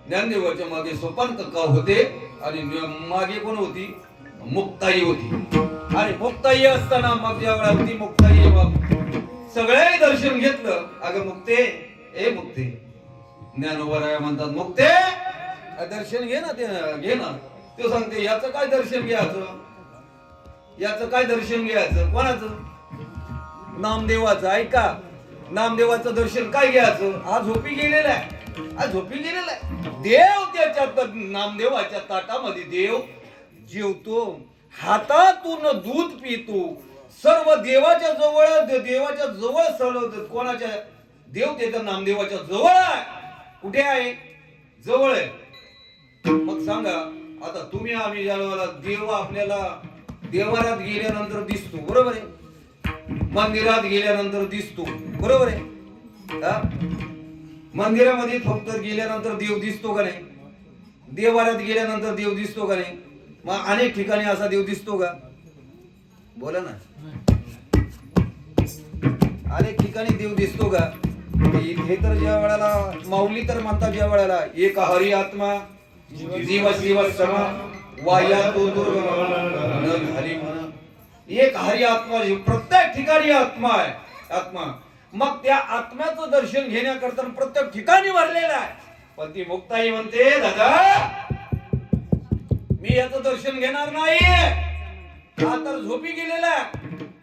ज्ञानदेवाच्या मागे सोपान काका होते आणि मागे कोण होती? मुक्ताई होती. आणि मुक्ताई असताना मग ज्या वेळा होती मुक्ताई, मग सगळे दर्शन घेतलं. अगं मुक्ते, ए मुक्ते, ज्ञानोबराया म्हणतात मुक्ते दर्शन घे ना, ते घे ना. ते सांगते याचं काय दर्शन घ्यायचं, याचं काय दर्शन घ्यायचं, कोणाचं? नामदेवाचं. ऐका, नामदेवाचं दर्शन काय घ्यायचं? हा झोपी गेलेला आहे, हा झोपी गेलेला आहे. देव त्याच्या नामदेवाच्या ताटामध्ये देव जेवतो, हातातून दूध पितो, सर्व देवाच्या जवळ सर्व कोणाच्या? देव त्याच्या नामदेवाच्या जवळ आहे. कुठे आहे? जवळ आहे. मग सांगा आता तुम्ही आम्ही ज्या वेळेला देव आपल्याला देवालयात गेल्यानंतर दिसतो, बरोबर आहे? मंदिरात गेल्यानंतर दिसतो, बरोबर आहे? मंदिरामध्ये फक्त गेल्यानंतर देव दिसतो का नाही? देवालयात गेल्यानंतर देव दिसतो का नाही? मग अनेक ठिकाणी असा देव दिसतो का? बोला ना. अनेक ठिकाणी देव दिसतो का? इथे तर ज्या वेळेला माऊली तर म्हणतात, ज्या वेळेला एक हरी आत्मा जीव शिव समा वाया तो हरी म्हणा. एक हरी आत्मा, प्रत्येक ठिकाणी आत्मा आहे, आत्मा. मग त्या आत्म्याचं दर्शन घेण्याकरता प्रत्येक ठिकाणी भरलेला आहे. पण ती मुक्ताई म्हणते दादा मी याचं दर्शन घेणार नाही, हा तर झोपी गेलेला आहे.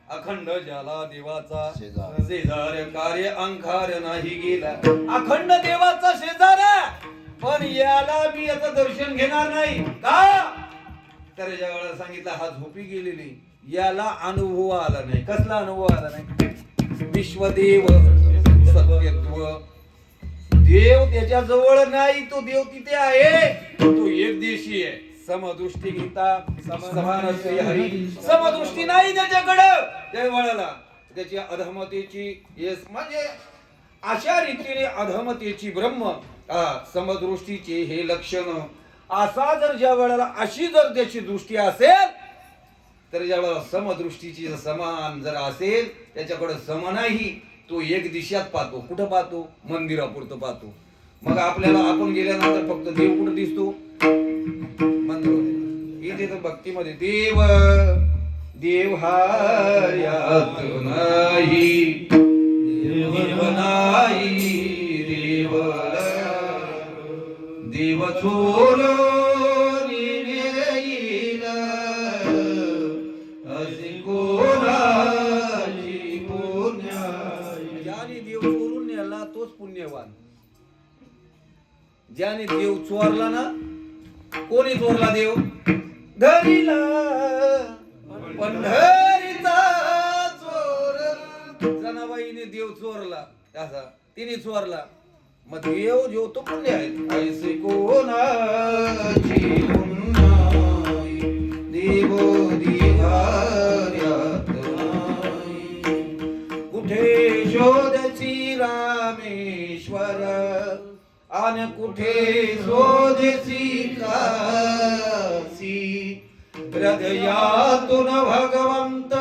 अखंड ज्याला देवाचा शेजार कार्य अंकार नाही गेला. अखंड देवाचा शेजार आहे, पण याला मी याचं दर्शन घेणार नाही. का? तर ज्या वेळेला सांगितलं हा झोपी गेलेली, याला अनुभव आला नाही. कसला अनुभव आला नाही? विश्वदेव सत्यत्व. देव त्याच्या जवळ नाही, तो देव तिथे आहे, तो एकदेशी आहे. समदृष्टी गीता समान हरी. समदृष्टी नाही त्याच्याकडं. त्या वेळेला त्याची अधमतेची म्हणजे अशा रीतीने अधमतेची ब्रह्म समदृष्टीचे हे लक्षण. असा जर ज्या वेळेला अशी जर त्याची दृष्टी असेल तर ज्या वेळेला समदृष्टीची समान जर असेल, त्याच्याकडे सम नाही, तो एक दिशात पाहतो. कुठं पाहतो? मंदिरापुरतं पाहतो. मग आपल्याला आपण गेल्यानंतर फक्त देव कुठं दिसतो? मंदिर. इथे तर भक्तीमध्ये देव देव हार्यात नाही, देव नाही देव, देव चोर तोच पुण्यवान. ज्याने देव चोरला ना, कोणी चोरला देव? धरीला पंढरीचा चोर. जनाबाईने देव चोरला, असा तिने चोरला. मग देव जो तो पुण्य आहे. ऐसे कोणाची पुण्याई, देव दिवाऱ्यात नाही. कुठे शोधची रामेश्वर आणि कुठे शोधची काशी. हृदयातून भगवंत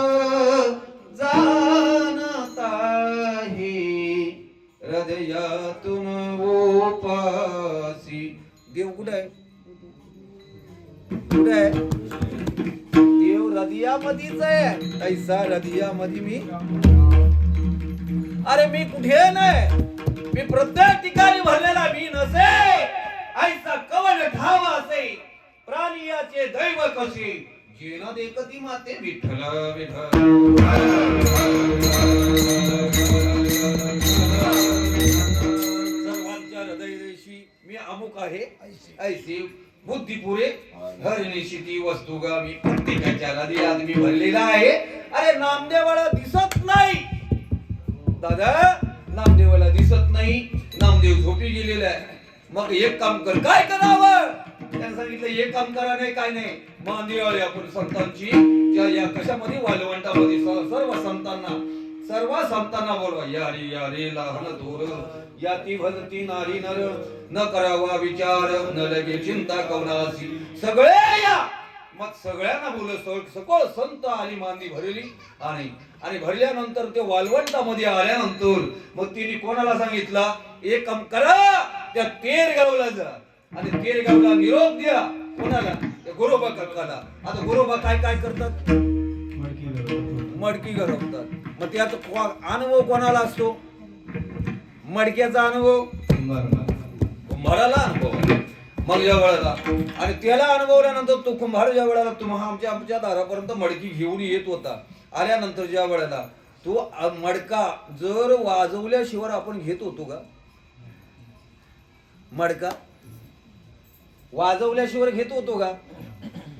जाणत आहे, हृदयातून उपासी. देव कुठे आहे? कुठे आहे देव? हृदयामध्येच आहे. ऐसा हृदयामध्ये मी, अरे मी कुठे नाही, मी प्रत्येक ठिकाणी भरलेला मी नसे. ऐसा कवल ठाव असे प्राणियाचे दैव कसे, जेना देखती माते विठ्ठल विठ्ठल. सर्वांच्या हृदयदेशी मी अमुक आहे. ऐसे बुद्धिपुरे हरनिशिती वस्तुगामी. प्रत्येकाच्या हृदयात मी भरलेला आहे. अरे नामदेवाला दिसत नाही दादा, नामदेवाला दिसत नाही. नामदेव झोपी गेलेला आहे. मग एक काम कर, काय करावं? त्याने सांगितलं हे काम करा नाही काय नाही मांदी आली आपण संतांची त्या या कशामध्ये वालवंटामध्ये सर्व संतांना बोलवा या रे लहान थोर या ती भजती नारी नर न करावा विचार न लगे चिंता कवनासी सगळे या मग सगळ्यांना बोललं सगळं संत आली मांदी भरली आणि भरल्यानंतर ते वालवंटामध्ये आल्यानंतर मग तिने कोणाला सांगितलं एक काम करा त्या तेरगावला जा आणि तेरगावला निरोप द्या कोणाला त्या गोरोबा काकाला. आता गोरोबा काय काय करतात मडकी घडवतात. मग त्याचा अनुभव कोणाला असतो मडक्याचा अनुभव कुंभाराला अनुभव मग ज्या वेळेला आणि त्याला अनुभवल्यानंतर तो कुंभार ज्या वेळेला तुम्हा आमच्या दारापर्यंत मडकी घेऊन येत होता आल्यानंतर ज्या वेळेला तो मडका जर वाजवल्याशिवाय आपण घेत होतो का मडका वाजवल्याशिवाय घेत होतो का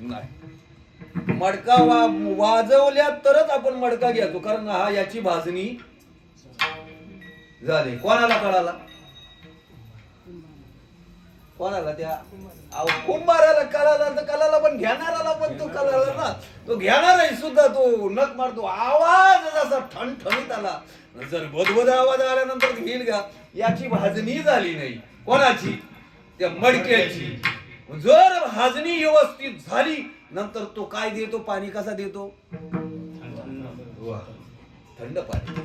नाही मडका वाजवल्या तरच आपण मडका घ्यायचो कारण हा याची भाजणी झाली. कोणाला कोणाला त्या कुंभाराला कळाला तर कळाला पण घेणाराला पण तो कळाला ना तो घेणाराही सुद्धा तो नक मारतो आवाज जसा ठणठणीत आला जर बदबद आवाज आल्यानंतर घेईल का याची भाजणी झाली नाही कोणाची त्या मडक्याची. जर भाजणी व्यवस्थित झाली नंतर तो काय देतो पाणी कसा देतो थंड पाणी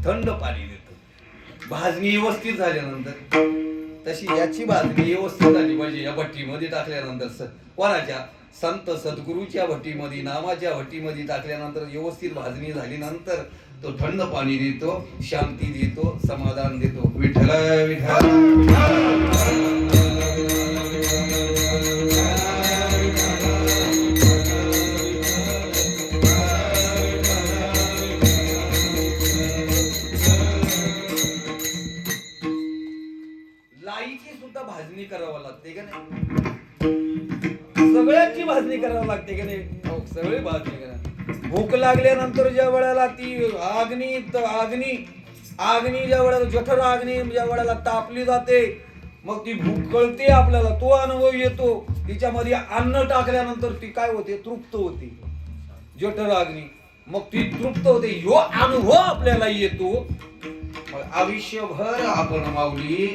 थंड पाणी देतो भाजणी व्यवस्थित झाल्यानंतर. तशी याची भाजणी व्यवस्थित झाली पाहिजे या भट्टीमध्ये टाकल्यानंतर कोणाच्या संत सद्गुरूच्या भट्टीमध्ये नामाच्या भट्टीमध्ये टाकल्यानंतर व्यवस्थित भाजणी झाल्यानंतर तो थंड पाणी देतो शांती देतो समाधान देतो. विठ्ठल लाईची सुद्धा भाजणी करावं लागते का नाही सगळ्यांची भाजणी करावं लागते का नाही सगळे भाजणी करा. भूक लागल्यानंतर ज्या वेळेला ती आग्नी ज्या वेळेला जठर आग्नी ज्या वेळेला तापली जाते मग ती भूक कळते आपल्याला तो अनुभव येतो. तिच्यामध्ये अन्न टाकल्यानंतर ती काय होते तृप्त होते जठर आग्नी मग ती तृप्त होते. ह्यो अनुभव आपल्याला येतो. आयुष्यभर आपण माऊली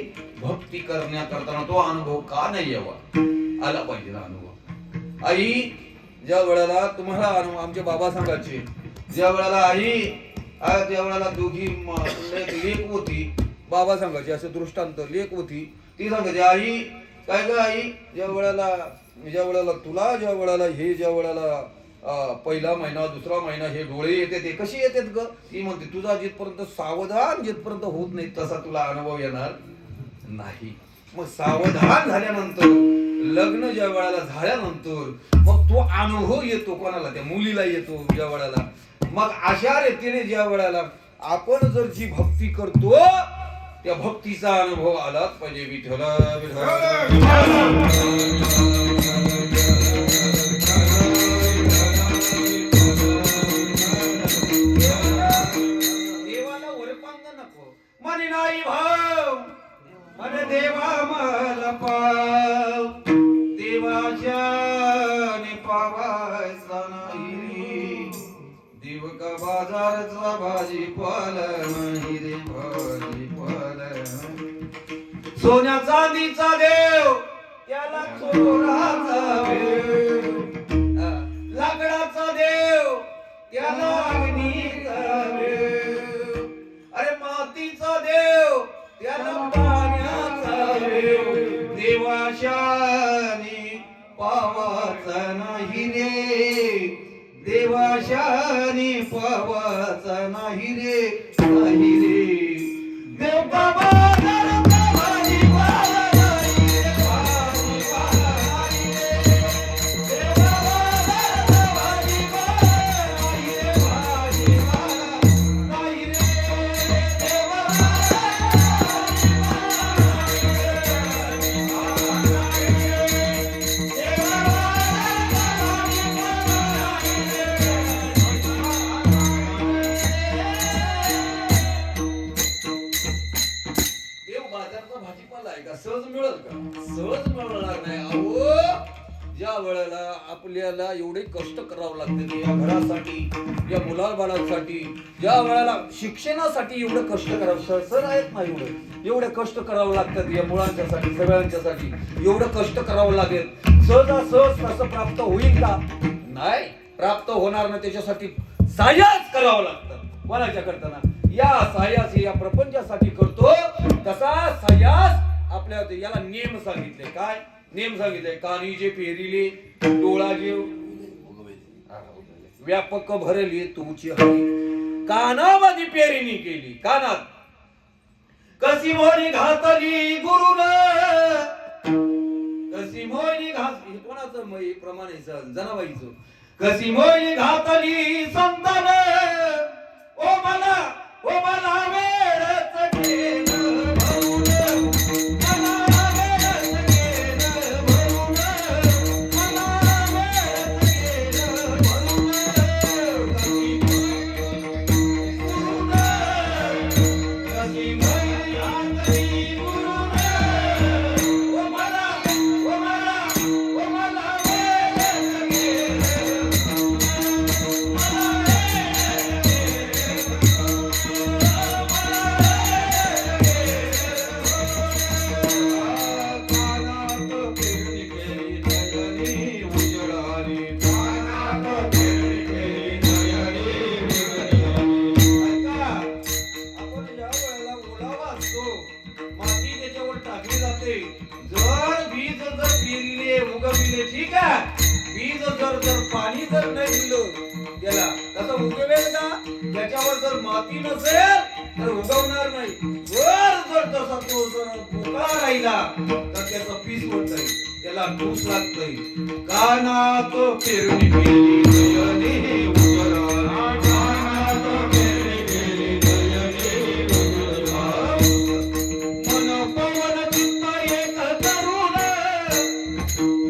भक्ती करण्याकरताना तो अनुभव का नाही यावा आला पाहिजे ना अनुभव. आई ज्या वेळेला तुम्हाला आमचे बाबा सांगायचे ज्या वेळेला आई ज्या वेळेला दोघी लेक होती बाबा सांगायचे असं दृष्टांत लेक होती ती सांगायची आई काय ग आई ज्या वेळेला तुला ज्या वेळेला पहिला महिना दुसरा महिना हे डोळे येते ते कशी येतात ग ती म्हणते तुझा जिथपर्यंत सावधान जिथपर्यंत होत नाही तसा तुला अनुभव येणार नाही. मग सावधान झाल्यानंतर लग्न ज्या वेळेला झाल्यानंतर मग तो अनुभव येतो कोणाला त्या मुलीला येतो ज्या वेळेला. मग अशा रीतीने ज्या वेळेला आपण जर जी भक्ती करतो त्या भक्तीचा अनुभव आलाच पाहिजे. विठ्ठल देवाला वरपांग नको मनी नाही भाव मन देवा मला पाव देवाच्या पावायचा नाही देव का बाजारचा भाजीपाला नाही रे भाजीपाला. सोन्या चांदीचा देव त्याला चोराचा भेव लाकडाचा देव त्याला अग्नीचा भेव अरे मातीचा देव त्याला पाण्याचा देव देवाशाने पावाचा नाही रे देवाशाने पावाचा नाही रे देव बाबा ऐका सहज मिळेल का? सहज मिळणार नाही. अहो ज्या वेळेला आपल्याला एवढे कष्ट करावं लागते या घरासाठी, या मुलाबाळांसाठी, ज्या वेळेला शिक्षणासाठी एवढं कष्ट करावं, सर आहेत ना एवढे कष्ट करावं लागतात या मुलांच्यासाठी, सगळ्यांच्यासाठी एवढं कष्ट करावं लागेल. सहजासहज असं प्राप्त होईल का? नाही, प्राप्त होणार नाही. त्याच्यासाठी साह्यच करावं लागतं. कोणाच्या करताना? या साह्यास या प्रपंचासाठी करतो तसा साह्यास आपल्या याला नेम सांगितले. काय नेम सांगितले? कानी जे पेरिले, डोळा जे व्यापक भरली तुमची हरी, कानामध्ये पेरिणी केली. कानात कशी मोरी घातली गुरुन, कशी मोरी घातली, कोणाचं प्रमाणे जनाबाईचं, कशी मोरी घातली संतान, ओ मला वेळच गेलं भरून, मला वेळच गेलं भरून, मला वेळच गेलं भरून, कशी मोरी घातली गुरुन, ओ मला वेळच गेलं. माती त्याच्यावर टाकली जाते. जर बीज जर पेरिले उगविले, ठीक आहे, बीज जर पाणी जर नाही दिलं त्याला, तसं उगवेल का? त्याच्यावर जर माती नसेल तर उगवणार नाही. जर तसा तो जर मोकळा राहिला तर त्याचं पीस होत नाही, त्याला ठोस लागतंय. कानात पेरणी केली नयने उजळा, कानात पेरणी केली नयने उजळा, मन पवन चित्त एक करून,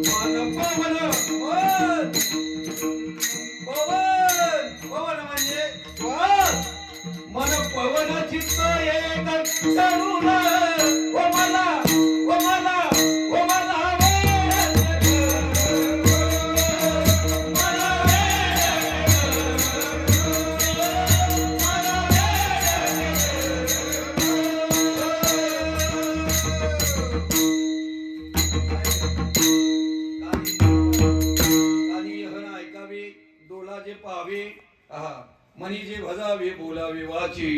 मन पवन पवन म्हणजे श्वास, मन पवन चित्त एक करून, ओ मला पावे, मनी जे भजावे बोलावे वाची,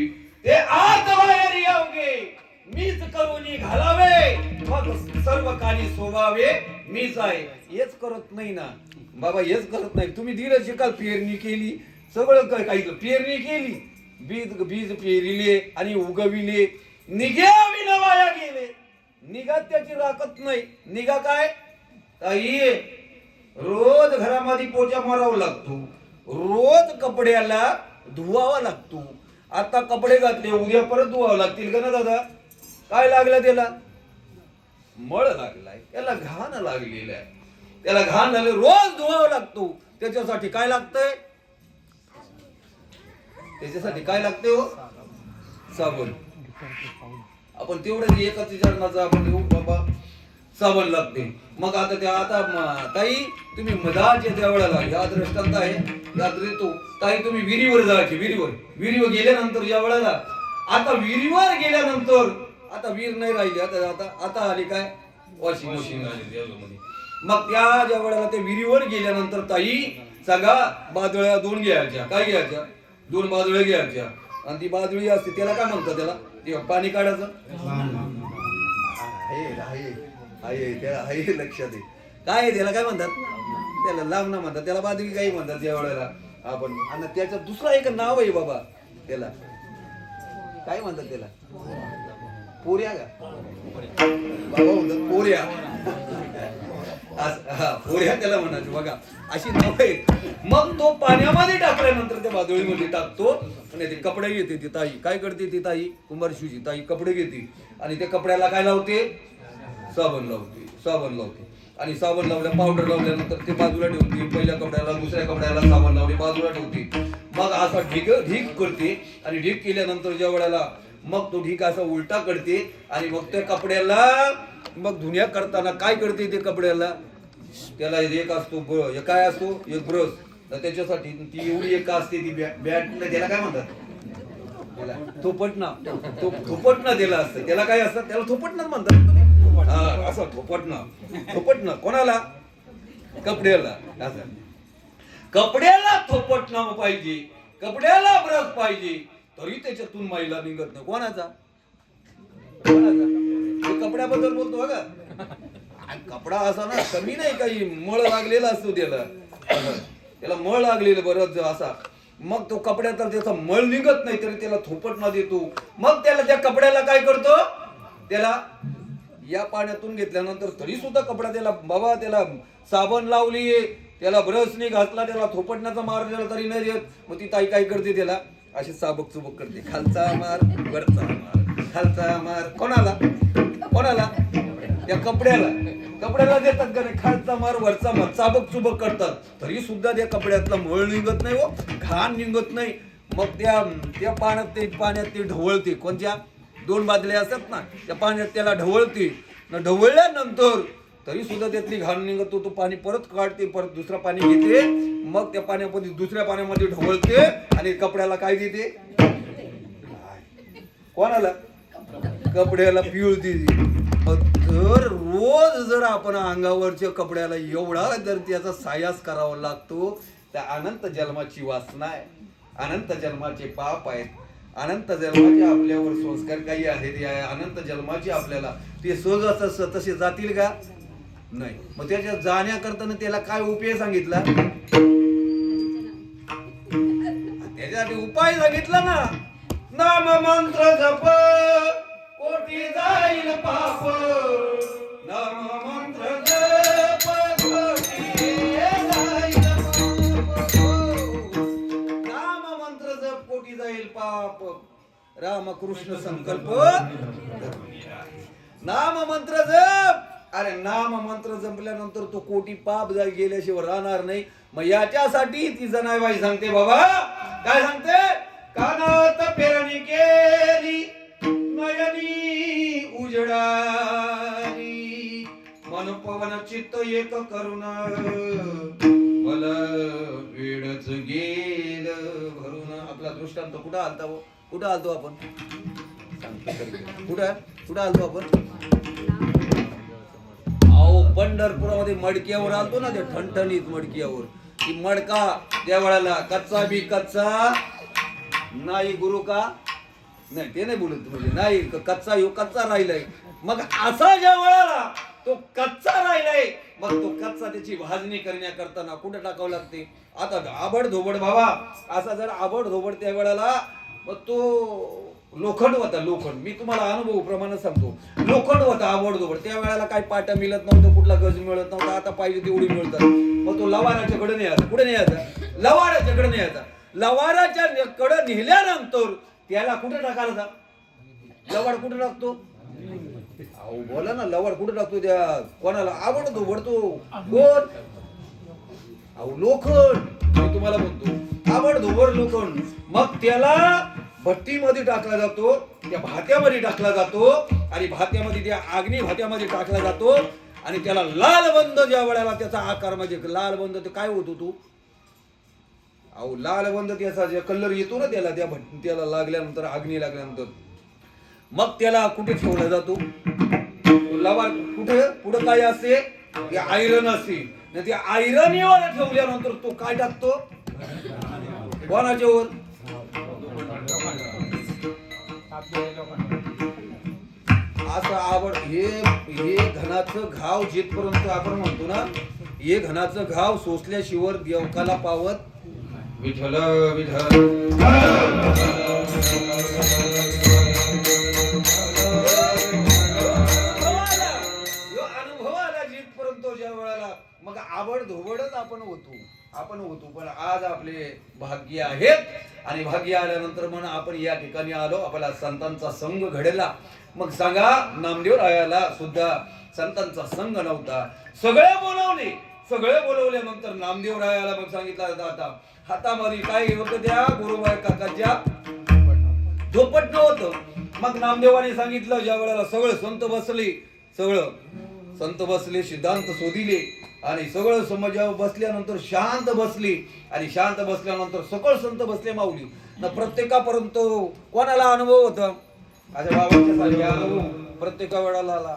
ते आत बाहेर यावगे, मीच करूनी घालावे, मग सर्व काली शोभावे मीच आहे. हेच करत नाही ना बाबा, हेच करत नाही. तुम्ही धीरज शिकाल, पेरणी केली, सगळं काही पेरणी केली, बीज पेरिले आणि उगविले, निघ्यावी नवाया गेले. निघा त्याची राखत नाही. निघा काय ताई, रोज घरामध्ये पोचा मारावा लागतो, रोज कपड्याला धुवावा लागतो. आता कपडे घातले, उद्या परत धुवावं लागतील का ना दादा? काय लागलं त्याला? मळ लागलाय, त्याला घाण लागलेलं आहे, त्याला घाण झाले, रोज धुवावा लागतो. त्याच्यासाठी काय लागतंय? त्याच्यासाठी काय लागते हो? साबण. आपण तेवढं एकाच विचारणाचा आपण देऊ बाबा, साबण लागते. मग आता ताई तुम्ही मधाच्या त्या वेळेला या दृष्टांत आहे, याद देतो ताई, तुम्ही विहिरीवर जायचे. विहिरीवर गेल्यानंतर ज्या वेळेला, आता विहिरीवर गेल्यानंतर आता विहीर नाही राहिली, आता आली काय? वॉशिंग मशीन आली. मग त्या ज्या वेळेला त्या विहिरीवर गेल्यानंतर ताई सांगा, बाजळ्या 2 घ्यायच्या. काय घ्यायच्या? 2 बाजळ्या घ्यायच्या. आणि ती बाजळी असते त्याला काय म्हणतात? त्याला ते पाणी काढायचं. त्याला लक्षात आहे काय त्याला काय म्हणतात? त्याला लांबणा म्हणतात, त्याला बाजरी काही म्हणतात या वेळेला आपण. आणि त्याचं दुसरं एक नाव आहे बाबा, त्याला काय म्हणतात? त्याला पोऱ्या का बाबा म्हणतात? पोऱ्या, पोऱ्या त्याला म्हणायचं बघा, अशी नाव आहेत. मग तो पाण्यामध्ये टाकल्यानंतर त्या बाजळीमध्ये टाकतो आणि ते कपडे घेते. ती ताई काय करते? ती ताई कुंभारशिवची ताई कपडे घेते आणि त्या कपड्याला काय लावते? साबण लावते. आणि साबण लावल्या, पावडर लावल्यानंतर ते बाजूला ठेवते. पहिल्या कपड्याला, दुसऱ्या कपड्याला साबण लावले, बाजूला ठेवते. मग असा ढीक करते. आणि ढीक केल्यानंतर ज्या वेळेला मग तो ढीक असा उलटा करते आणि मग त्या कपड्याला मग धुण्या करताना काय करते ते कपड्याला त्याला एक असतो काय असतो एक ब्रश तर त्याच्यासाठी ती एवढी एक असते ती बॅट त्याला काय म्हणतात त्याला थोपटणं दिलं असतं त्याला काय असतं त्याला थोपटणं म्हणतात तुम्ही हा असं थोपटणं कोणाला कपड्याला असं कपड्याला थोपटणं पाहिजे कपड्याला ब्रश पाहिजे तरी त्याच्यातून मैला निघत नाही कोणाचा कपड्याबद्दल बोलतो बघा कपडा असा ना कमी नाही काही मळ लागलेला असतो त्याला मळ लागलेलं बरंच असा मग तो कपड्याचा त्याचा मळ निघत नाही तरी त्याला थोपटणं देतो मग त्याला त्या कपड्याला काय करतो त्याला या पाण्यातून घेतल्यानंतर तरी सुद्धा कपडा त्याला बाबा त्याला साबण लावली त्याला ब्रशने घातला त्याला थोपटण्याचा मार दिला तरी नाही देत मग ती ताई काय करते त्याला अशी साबक चुबक करते खालचा मार वरचा मार खालचा मार कोणाला त्या कपड्याला देतात का नाही खालचा मार वरचा मार चाबक चुबक करतात तरी सुद्धा त्या कपड्यातला मळ निघत नाही हो घाण निघत नाही मग त्या पाण्यात ते ढवळते कोणत्या 2 बादल्या असतात ना त्या पाण्यात त्याला ढवळते ढवळल्यानंतर तरी सुद्धा त्यातली घाण निघत तो पाणी परत काढते परत दुसरं पाणी घेते मग त्या पाण्यामध्ये दुसऱ्या पाण्यामध्ये ढवळते आणि कपड्याला काय देते कोणाला कपड्याला पिळते तर रोज जर आपण अंगावरच्या कपड्याला एवढा जर त्याचा सायास करावा लागतो तर अनंत जन्माची वासना आहे अनंत जन्माचे पाप आहेत अनंत जन्माचे आपल्यावर संस्कार काही आहेत अनंत जन्माचे आपल्याला ते सहज तसे जातील का नाही मग त्याच्या जाण्याकरता त्याला काय उपाय सांगितला त्याच्यासाठी उपाय सांगितला ना नाम मंत्र जप कोटी जाईल पाप नाम मंत्र जप कोटी जाईल नाम मंत्र जप कोटी जाईल पाप रामकृष्ण संकल्प नाम मंत्र जप अरे नाम मंत्र जपल्यानंतर तो कोटी पाप गेल्याशिवाय राहणार नाही मग याच्यासाठी ती जनाबाई सांगते बाबा काय सांगते कानात पेरणी केली नयनी उजडारी मन पवन चित्त एक करुण मला वेडच गेल भरून आपला दृष्टांत कुठं आलतो आपण कुठं आलतो आपण पंढरपुरामध्ये मडक्यावर आलतो ना ते ठणठणीत मडक्यावर ती मडका त्या वेळेला कच्चा बी कच्चा नाही गुरु का नाही ते नाही बोलत म्हणजे नाही कच्चा राहिलाय मग असा ज्या वेळेला तो कच्चा राहिलाय मग तो कच्चा त्याची भाजणी करण्याकरता कुठे टाकावं लागते आता आबड धोबड बाबा असा जर आबड धोबड त्या वेळेला मग तो लोखंड होता मी तुम्हाला अनुभव प्रमाणे सांगतो लोखंड होता आवड दोबड त्या वेळेला काही पाट्या मिळत नव्हतं कुठला गज मिळत नव्हता आता पाहिजे तेवढी मिळतात मग तो लवाराच्या कडे न्यायचा कुठे न्यायचा लवाराच्या कडे न्यायचा लवाराच्या कडे नेल्यानंतर त्याला कुठे टाकायचा लवाड कुठे टाकतो अहो बोला ना लवाड कुठे टाकतो त्या कोणाला आवड दोबड तो कोण अहो लोखंड मी तुम्हाला म्हणतो आवड धोबड लोखंड मग त्याला भट्टीमध्ये टाकला जातो त्या भात्यामध्ये टाकला जातो आणि भात्यामध्ये त्या अग्नी भात्यामध्ये टाकला जातो आणि त्याला लालबंद ज्या वेळेला त्याचा आकार म्हणजे लालबंद ते काय होतो तू अहो लालबंद त्याचा जे कलर येतो ना त्याला त्याला लागल्यानंतर अग्नी लागल्यानंतर मग त्याला कुठे ठेवला जातो लवार कुठे पुढे काय असते ते आयरन असते आणि त्या आयरनवर ठेवल्यानंतर तो काय टाकतो कोणाच्यावर असं आवड हे घनाचं घाव जिथपर्यंत आपण म्हणतो ना हे घनाचं घाव सोसल्याशिवाय देवकाला पावत विठ्ठल विठ्ठल अनुभवाला जिथपर्यंत ज्या वेळेला मग आवड धोबडच आपण होतो पण आज आपले भाग्य आहेत आणि भाग्य आल्यानंतर म्हणून आपण या ठिकाणी आलो आपला संतांचा संघ घडेला मग सांगा नामदेव रायाला सुद्धा संतांचा संघ नव्हता सगळे बोलवल्यानंतर नामदेव रायाला मग सांगितलं आता हातामध्ये काय होतं त्या गुरुबाई काकाच्या धोपटणं होतं मग नामदेवाने सांगितलं ज्या वेळेला सगळं संत बसले सिद्धांत शोधिले आणि सगळं समाजावर बसल्यानंतर शांत बसली आणि शांत बसल्यानंतर सकळ संत बसले माऊली ना प्रत्येकापर्यंत कोणाला अनुभव होता अशा बाबांच्या सारखे अनुभव प्रत्येका वेळाला आला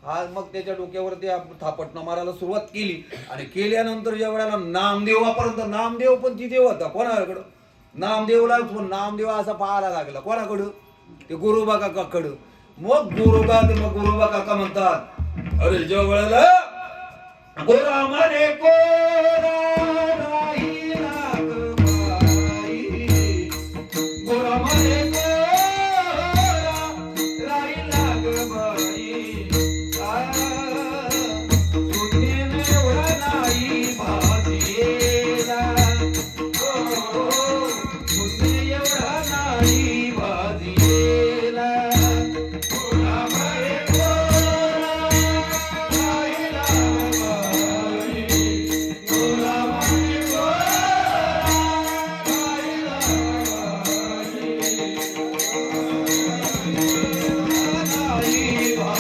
हा मग त्याच्या डोक्यावरती थापटणं मारायला सुरुवात केली आणि केल्यानंतर ज्या वेळेला नामदेवापर्यंत नामदेव पण तिथे होता कोणाकडं नामदेव असा पाहायला लागला कोणाकडं ते गोरोबा काकाकडं मग गोरोबा काका म्हणतात अरे ज्या वेळेला गोरा म्हणे गोरा राहिला ग बाई, गोरा म्हणे गोरा राहिला ग बाई, सुनेने एवढा नाही भाजीला, सुने एवढा नाही भाजीला, गोरा म्हणे गोरा राहिला ग बाई, गोरा म्हणे गोरा राहिला ग बाई,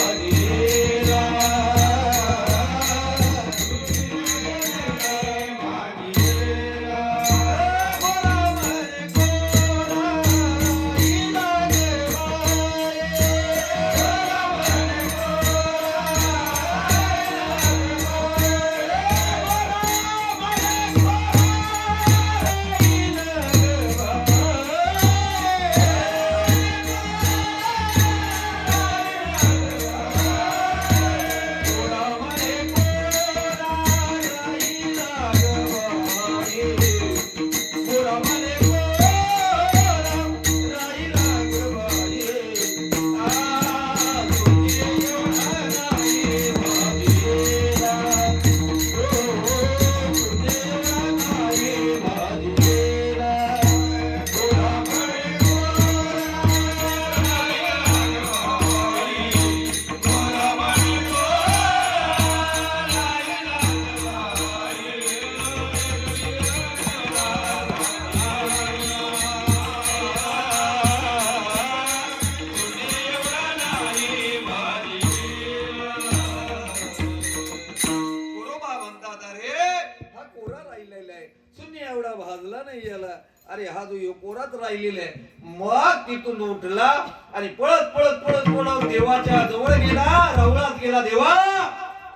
भाजला नाही याला अरे हा जो कोरात राहिलेला आहे मग तिथून उठला आणि पळत पळत पळत पळत देवाच्या जवळ गेला रवळात गेला देवा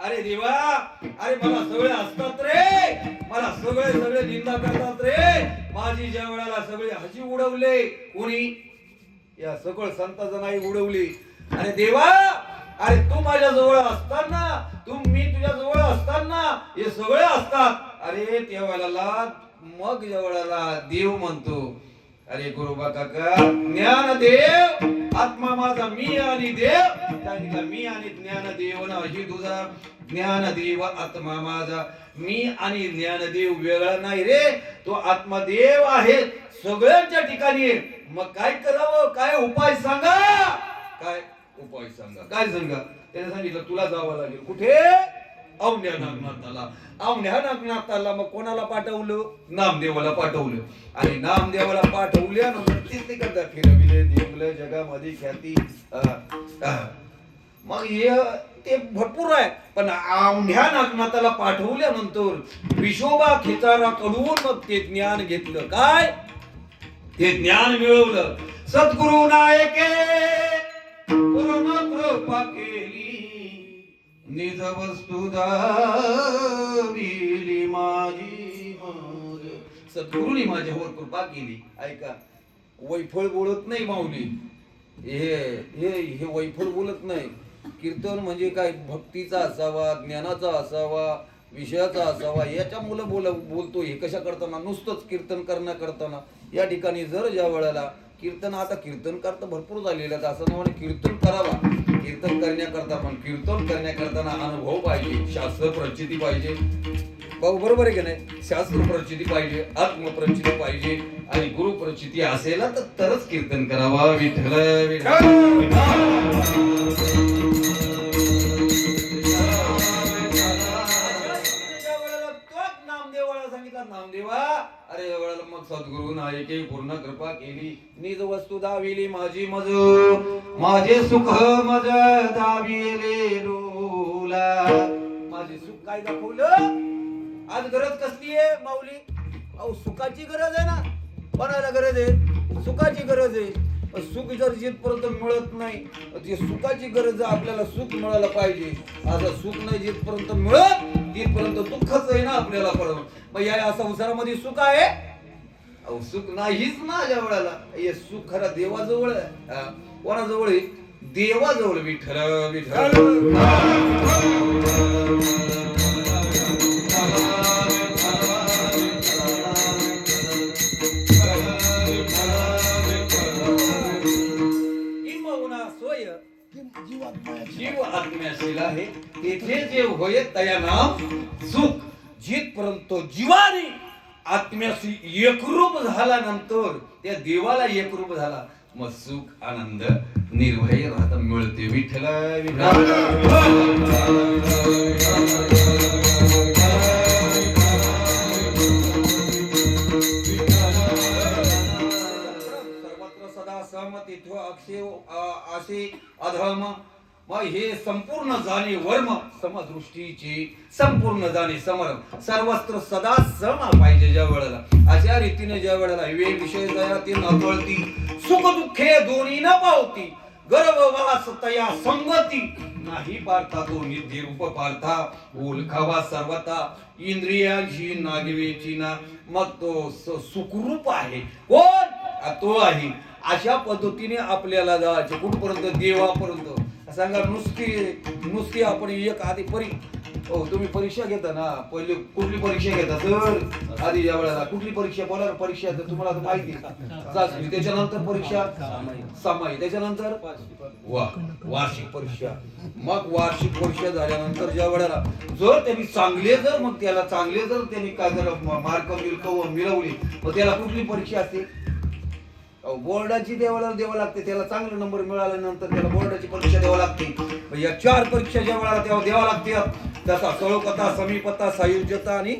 अरे देवा अरे मला सगळे असतात रे मला सगळे निंदा करतात रे माझी ज्या वेळेला सगळे हसी उडवले कोणी या सगळ संतांचं नाही उडवली अरे देवा अरे तू माझ्या जवळ असताना मी तुझ्या जवळ असताना हे सगळे असतात अरे त्या वेळेला मग ज्या वेळेला देव म्हणतो अरे गुरुबा काका ज्ञानदेव आत्मा माझा मी आणि देव मी आणि ज्ञानदेव ना ही तुझा ज्ञानदेव आत्मा माझा मी आणि ज्ञानदेव वेगळा नाही रे तो आत्मदेव आहे सगळ्यांच्या ठिकाणी मग काय करावं काय उपाय सांगा काय उपाय सांगा काय सांगा त्याने सांगितलं तुला जावं लागेल कुठे औंढ्या नागनाथाला मग कोणाला पाठवलं नामदेवाला पाठवलं आणि नामदेवाला पाठवल्यानंतर ते करता फिरविले देवलं जगामध्ये ख्याती मग हे ते भरपूर आहे पण औंढ्या नागनाथाला पाठवल्यानंतर विशोबा खिचाराकडून मग ते ज्ञान घेतलं काय ते ज्ञान मिळवलं सद्गुरु नायके परम कृपा केली निज वस्तु दाविली माझी सद्गुरूंनी माझ्यावर कृपा केली ऐका वैफळ बोलत नाही माऊली हे वैफळ बोलत नाही कीर्तन म्हणजे काय भक्तीचा असावा ज्ञानाचा असावा विषयाचा असावा याच्या मुलं बोलतो हे कशा करताना नुसतंच कीर्तन करताना या ठिकाणी जर ज्या वेळेला कीर्तन आता कीर्तन करता भरपूर झालेलं आहे असं नाही कीर्तन करावा कीर्तन करण्याकरता पण कीर्तन करण्याकरताना अनुभव पाहिजे शास्त्र प्रचिती पाहिजे बरोबर आहे की नाही शास्त्र प्रचिती पाहिजे आत्मप्रचिती पाहिजे आणि गुरु प्रचिती असेल तरच कीर्तन करावा विठ्ठल नामदेवा अरे मग सद्गुरू नायके पूर्ण कृपा केली निज वस्तू दाविली माझी मज माझे सुख मज दाविले डोला. माझे सुख काय दाखवलं? आज गरज कसली आहे माऊली? अहो सुखाची गरज आहे ना. कोणाला गरज आहे? सुखाची गरज आहे. सुख जर जिथपर्यंत मिळत नाही, ती सुखाची गरज आहे. आपल्याला सुख मिळायला पाहिजे. असं सुख नाही जिथपर्यंत मिळत तिथपर्यंत दुःखच आहे ना आपल्याला. परत मग या संसारामध्ये सुख आहे? अहो सुख नाहीच ना ज्या वेळेला. हे सुख खरं देवाजवळ आहे. कोणाजवळ आहे? देवाजवळ. विठ्ठल विठ्ठल. जीव आत्म्याशील आहे तेथे जे होय तया नाम सुख. जिथपर्यंत जीवाने आत्म्याशी एकरूप झाल्यानंतर त्या देवाला एकरूप झाला मग सुख आनंद निर्भय राहता मिळते. विठ्ठल सर्वत्र सदा सहमत इथो अक्षय असे अधम. मग हे संपूर्ण जाणे वर्म समदृष्टीची संपूर्ण जाणे समरम. सर्वत्र सदा सम पाहिजे ज्या वेळेला. अशा रीतीने ज्या वेळेला हे विषय जया ती न कळती सुख दुःखे दोन्ही न पावती. गर्व वास तया संगती नाही पार्था तो निधी रूप पार्था. ओळखावा सर्वता इंद्रियांची नागिवेची ना. मग तो सुखरूप आहे. कोण? तो आहे. अशा पद्धतीने आपल्याला जायचे कुठपर्यंत? देवापर्यंत. सांगा नुसती आपण एक आधी तुम्ही परीक्षा घेता ना. पहिले कुठली परीक्षा घेता सर? आधी ज्या वेळेला कुठली परीक्षा? बोला परीक्षा तुम्हाला तर माहिती आहे. त्याच्यानंतर परीक्षा सामायिक, त्याच्यानंतर वार्षिक परीक्षा. मग वार्षिक परीक्षा झाल्यानंतर ज्या वेळेला जर त्यांनी चांगले जर त्यांनी काय जर मार्क मिळवली मग त्याला कुठली परीक्षा असते? बोर्डाची द्यावं लागते. त्याला चांगले नंबर मिळाल्यानंतर त्याला बोर्डाची परीक्षा द्यावं लागते. या 4 परीक्षा ज्या वेळेला तेव्हा द्यावं लागते. तसा सळोपता, समीपता, सायुज्यता आणि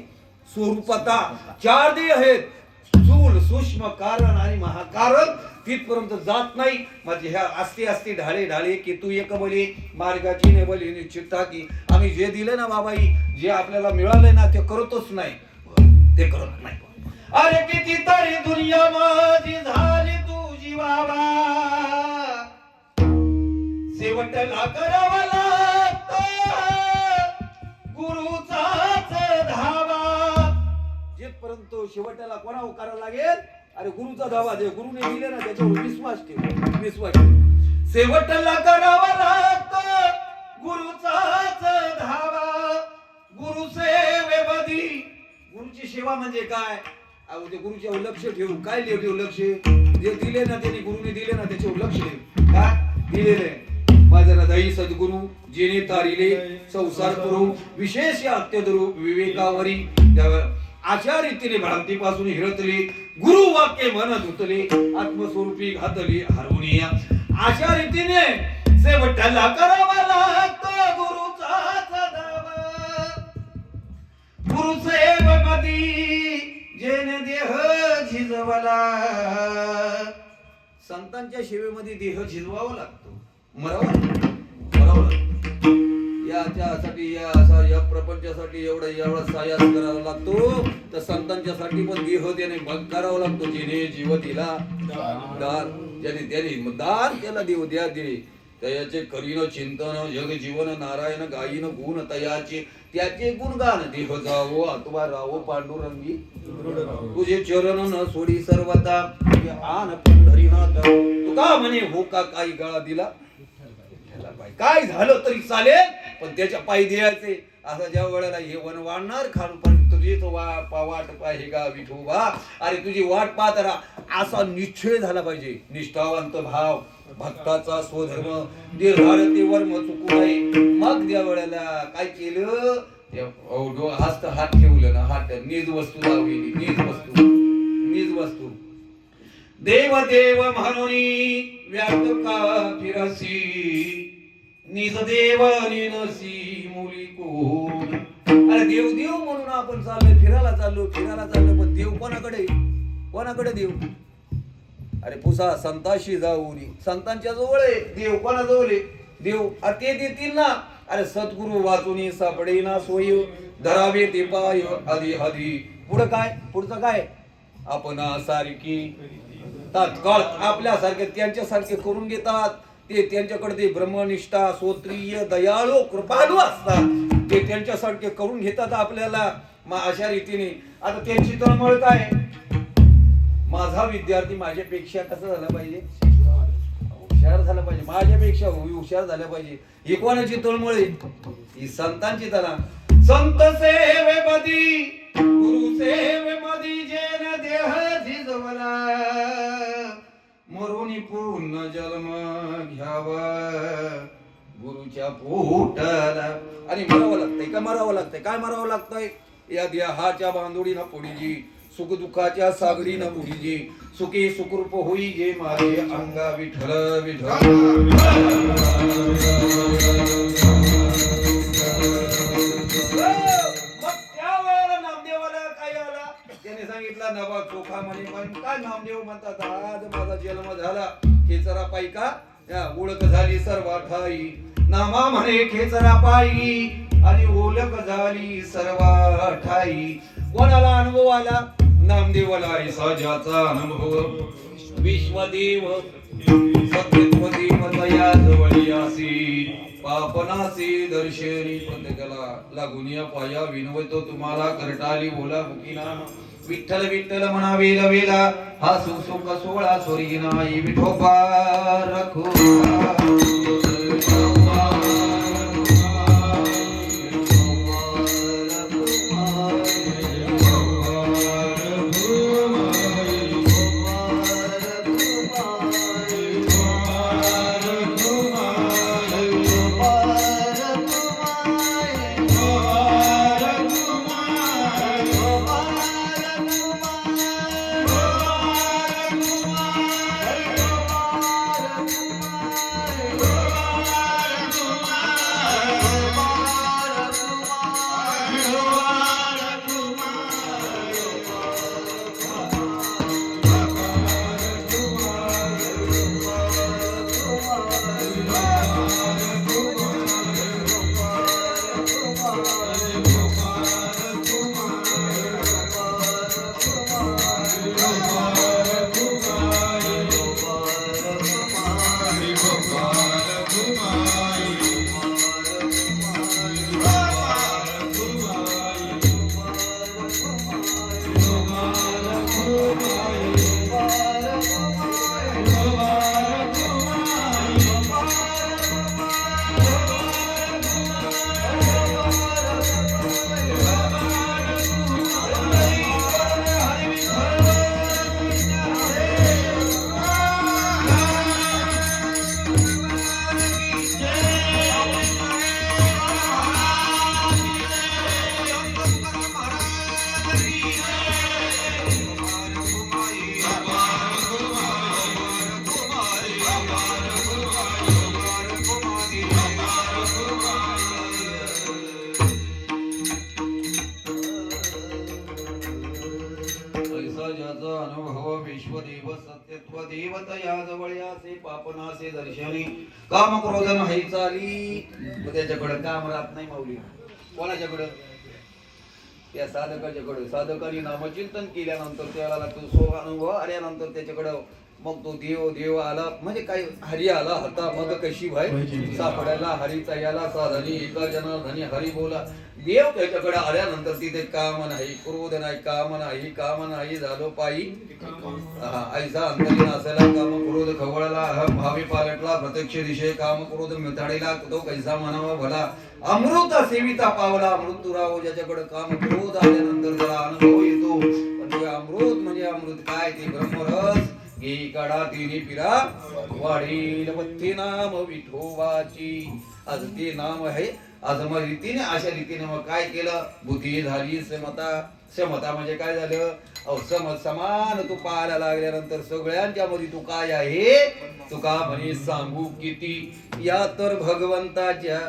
स्वरूपता 4 दे आहेत. स्थूल, सूक्ष्म, कारण आणि महाकारण तिथपर्यंत जात नाही. म्हणजे ह्या असते ढाळे की तू एक बोली मार्गाची ने बोली निश्चितता की आम्ही जे दिले ना बाबाई, जे आपल्याला मिळालंय ना ते करतच नाही. ते करत नाही. अरे किती तरी दुनिया माझी झाली तुझी बाबा. शेवटला करावा लागतो गुरुचाच धावा. जिथपर्यंत शेवटला कोणावर करावं लागेल? अरे गुरुचा धावा. जे गुरुने दिले ना त्याच्यावर विश्वास ठेव. शेवटला करावा लागतो गुरुचाच धावा. गुरु सेवेमध्ये. गुरुची सेवा म्हणजे काय? ते गुरुच्यावर लक्ष ठेवू. काय ठेवू लक्ष? जे दिले ना त्यांनी गुरुने दिले ना त्याच्यावर लक्ष ठेवू. काय दिलेले? माझा दही सद्गुरु जेने तारिले संसार करू विशेष अत्यधरू विवेकावरी. अशा रीतीने भ्रांतीपासून हिरतले गुरु वाक्य मन धुतले आत्मस्वरूपी घातले हरवूनिया. अशा रीतीने शेवटला करावा लागतो गुरुचाच धावा. गुरु सेवेमध्ये जेने देह झिजवला. संतांच्या सेवेमध्ये देह झिजवावा लागतो. मरावा लागतो. याच्यासाठी या प्रपंचासाठी एवढा सायास करावा लागतो. तर संतांच्यासाठी पण देह त्याने करावा लागतो. जेने जीव दिला दान. ज्याने त्याने दान त्याला देव द्या दे. तयाचे करीन चिंतन जग जीवन नारायण गायीन गुण तयाचे. त्याचे गुणगान देह जावो अथवा रावो पांडुरंगी. तुझे चरण न सोडी सर्वता आन पंढरीनाथ. तुका म्हणे हो का काही गळा दिला. काय झालं तरी चालेल पण त्याच्या पायी द्यायचे. असं ज्या वेळेला हे वन वाढणार खाणून पण तुझीच वाट पाहिजे का विठोबा. अरे तुझी वाट पाहत राहा असा निश्चय झाला पाहिजे. निष्ठावंत भाव भक्ताचा स्वधर्म निर्धारते वर्म चुकू नये. मग त्या वेळेला काय केलं? हस्त हात ठेवलं ना. हात निज वस्तू लावलेली. निज वस्तू देव देव म्हणून व्याप्त का फिरसी. निज देव निनसी मुली कोण. अरे देव देव म्हणून आपण चाललोय फिरायला चाललो पण देव कोणाकडे देव? अरे पुसा संतांशी जाऊनी, संतांच्या जवळ आहे देव. कोणाजवळ आहे देव? अरे ते देतील ना. अरे सद्गुरु वाचुनी सापडे ना सोय, धरावे ते पाय आधी आधी. पुढं काय? पुढचं काय? आपण सारखी तात्काळ आपल्यासारखे त्यांच्यासारखे करून घेतात. ते त्यांच्याकडे ते ब्रह्मनिष्ठा श्रोत्रिय दयाळू कृपाळू असतात. ते त्यांच्यासारखे करून घेतात आपल्याला. मग अशा रीतीने आता त्यांची तळमळ काय? माझा विद्यार्थी माझ्यापेक्षा कसं झाला पाहिजे? हुशार झाला पाहिजे. माझ्यापेक्षा हुशार झाला पाहिजे. ही कोणाची तळमळ आहे? ही संतांची. त्याला संत सेवेमधी गुरु सेवेमधी जेन देह झिजवला, मरुनी पूर्ण जन्म घ्यावा गुरुच्या पोटाला. आणि मरावं लागतंय का? मरावं लागतंय. काय मरावं लागतंय? या देहाच्या बांधोडीनं पुढीजी, सुख दुःखाच्या सागरीनं मुडीजी, सुखी सुखरूप होई जे माझे अंगा विठ्ठल विठ्ठल. मग त्यावेळेला नामदेवाला काय आला? त्याने सांगितलं नवा चोखा म्हणे. पण काय नामदेव म्हणतात? आज माझा जन्म झाला खेचरा पायी का? या ओळख झाली सर्व ठाई, नामा म्हणे खेचरा पायी आणि ओळख झाली सर्व ठाई. कोणाला अनुभव आला? नामदेवाला. साजाचा अनुभव विश्वदेव सत्यत्व देवतया जवळी आसी, पापनासी दर्शनी. प्रत्येकाला लागून या पाया विनवतो तुम्हाला करटाली बोला मुकी नाम. विठ्ठल विठ्ठल म्हणा वेला वेला, हा सुख सोळा सोरी नाही विठोबा रखो. विश्वदेव सत्यत्व देवतया जवळयासे पापनासे दर्शनी, काम क्रोध नाही चाली. त्याच्याकडे काम राहत नाही माऊली. कोणाच्याकडे? त्या साधकाच्याकडे. साधकाने नामचिंतन केल्यानंतर त्याला लागतो सो अनुभव आल्यानंतर त्याच्याकडं मग तो देव आला. म्हणजे काय? हरी आला होता मग कशी भाई सापडायला हरीचा याला साधनी एका जनार्दनी हरी बोला. देव त्याच्याकडे आल्यानंतर तिथे काम नाही क्रोध नाही काम नाही झालो पायी. ऐसा अंतरीन असायला काम क्रोध खवळला, अहम भावी पालटला, प्रत्यक्ष दिशे काम क्रोध मिताडीला, तो कैसा म्हणावा भला. अमृत सेविता पावला मृत्यूराव. ज्याच्याकडे काम क्रोध आल्यानंतर त्याला अनुभव येतो. पण ते अमृत म्हणजे अमृत काय? ते ब्रह्मरस. घे काढा तिने पिरा वाढील वत्ती नाम विठोबाची. आज ते नाम आहे. आज मग रीतीने अशा रीतीने मग काय केलं? बुद्धी झाली समता. समता म्हणजे काय झालं? समान तू पाहायला लागल्यानंतर सगळ्यांच्या मध्ये तू काय आहे? तुका म्हणे सांगू किती. या तर भगवंताच्या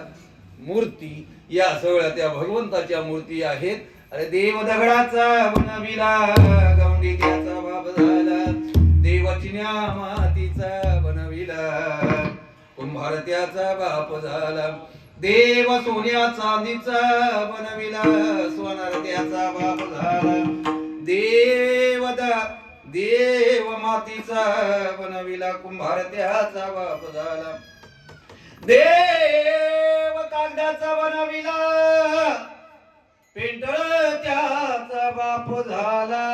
मूर्ती, या सगळ्या त्या भगवंताच्या मूर्ती आहेत. अरे देव दगडाचा बनविला, गवंडी त्याचा बाप झाला. देवचिन्या मातीचा बनविला कुंभार त्याचा बाप झाला देव सोन्या चांदीचा बनविला सोनार त्याचा बाप झाला देव मातीचा बनविला कुंभार त्याचा बाप झाला देव कागदाचा बनविला पेंटळ त्याचा बाप झाला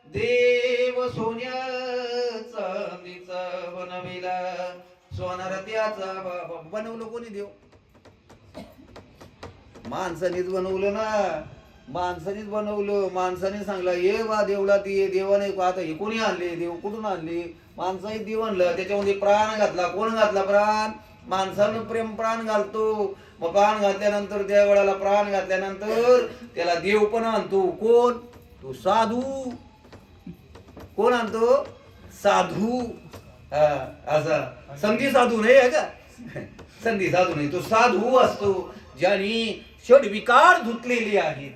देव सोन्या चांदीचा बनविला सोनार त्याचा बाप बनवलं कोणी देव माणसानेच बनवलं ना माणसानेच बनवलं माणसाने सांगला ये बा देवला ती देवाने आता हे कोणी आणले देव कुठून आणले माणसाने देव आणलं त्याच्यामध्ये प्राण घातला कोण घातला प्राण माणसानं प्राण घालतो मग प्राण घातल्यानंतर त्या वेळाला प्राण घातल्यानंतर त्याला देव पण आणतो कोण तो साधू कोण आणतो साधू असा संधी साधू नाही आहे का संधी साधू नाही तो साधू असतो ज्याने षडविकार धुतलेले आहेत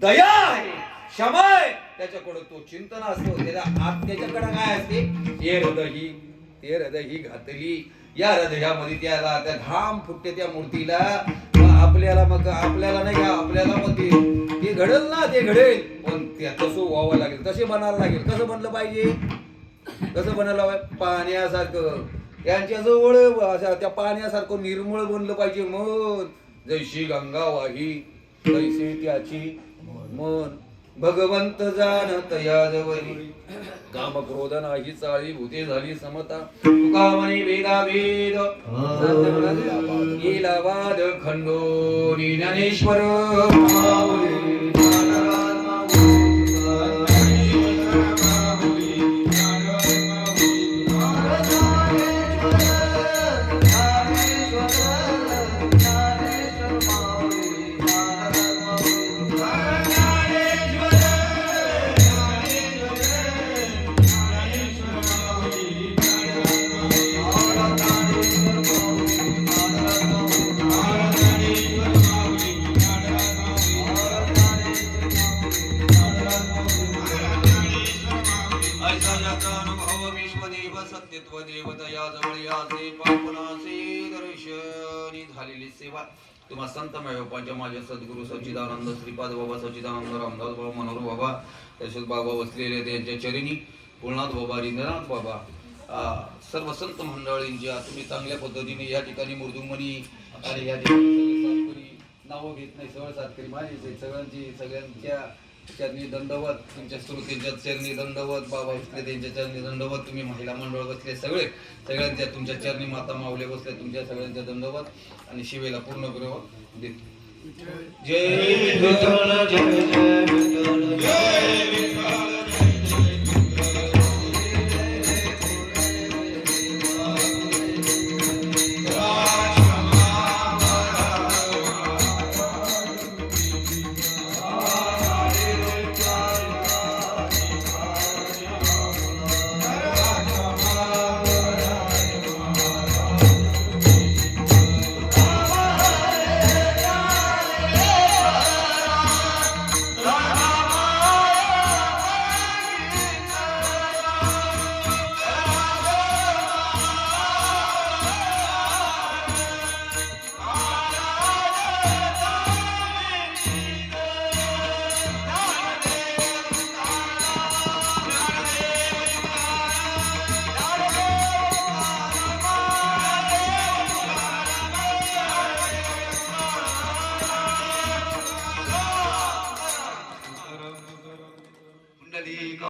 दया आहे क्षमा आहे त्याच्याकडे तो चिंतन असतो त्याच्याकडे काय असते हे हृदय घातली या हृदयामध्ये त्याला त्या घाम फुटते त्या मूर्तीला आपल्याला नाही का आपल्याला मग ते घडेल ना ते घडेल पण त्या तसं व्हावं लागेल तसे बनायला लागेल कसं बनलं पाहिजे कसं बनायला पाण्यासारखं त्यांच्या जवळ अशा त्या पाण्यासारखं निर्मळ बनलं पाहिजे मन जैशी गंगा वाही तैसे त्याची मन भगवंत जाणत याजवरी काम क्रोध नाही चाळी भूते झाली समता तुका म्हणे वेदा वेद गेला वाद खंडोनी ज्ञानेश्वर सत्यत्व देवतया जवळ याचे पापनाचे दर्शनी झालेली सेवा तुम्हा संत मेळोपांच्या माझ्या सद्गुरु सच्चिदानंद श्रीपाद बाबा सच्चिदानंद रामदास बाबा मनोहर बाबा तसेच बाबा बसलेले त्यांच्या चरणी पुलनाथ बाबा रिंद्रनाथ बाबा सर्व संत मंडळींच्या तुम्ही चांगल्या पद्धतीने या ठिकाणी मृदुंगमणी आणि या ठिकाणी नावं घेत नाही सगळं सातकरी माझे सगळ्यांच्या चरणी दंडवत तुमच्या श्रोतेच्या चरणी दंडवत बाबा बसले त्यांच्या चरणी दंडवत तुम्ही महिला मंडळ बसले सगळ्यांच्या तुमच्या चरणी माता माऊले बसले तुमच्या सगळ्यांच्या दंडवत आणि शिवेला पूर्ण विरोध देतो जय विठ्ठल जय जय विठ्ठल जय विठ्ठल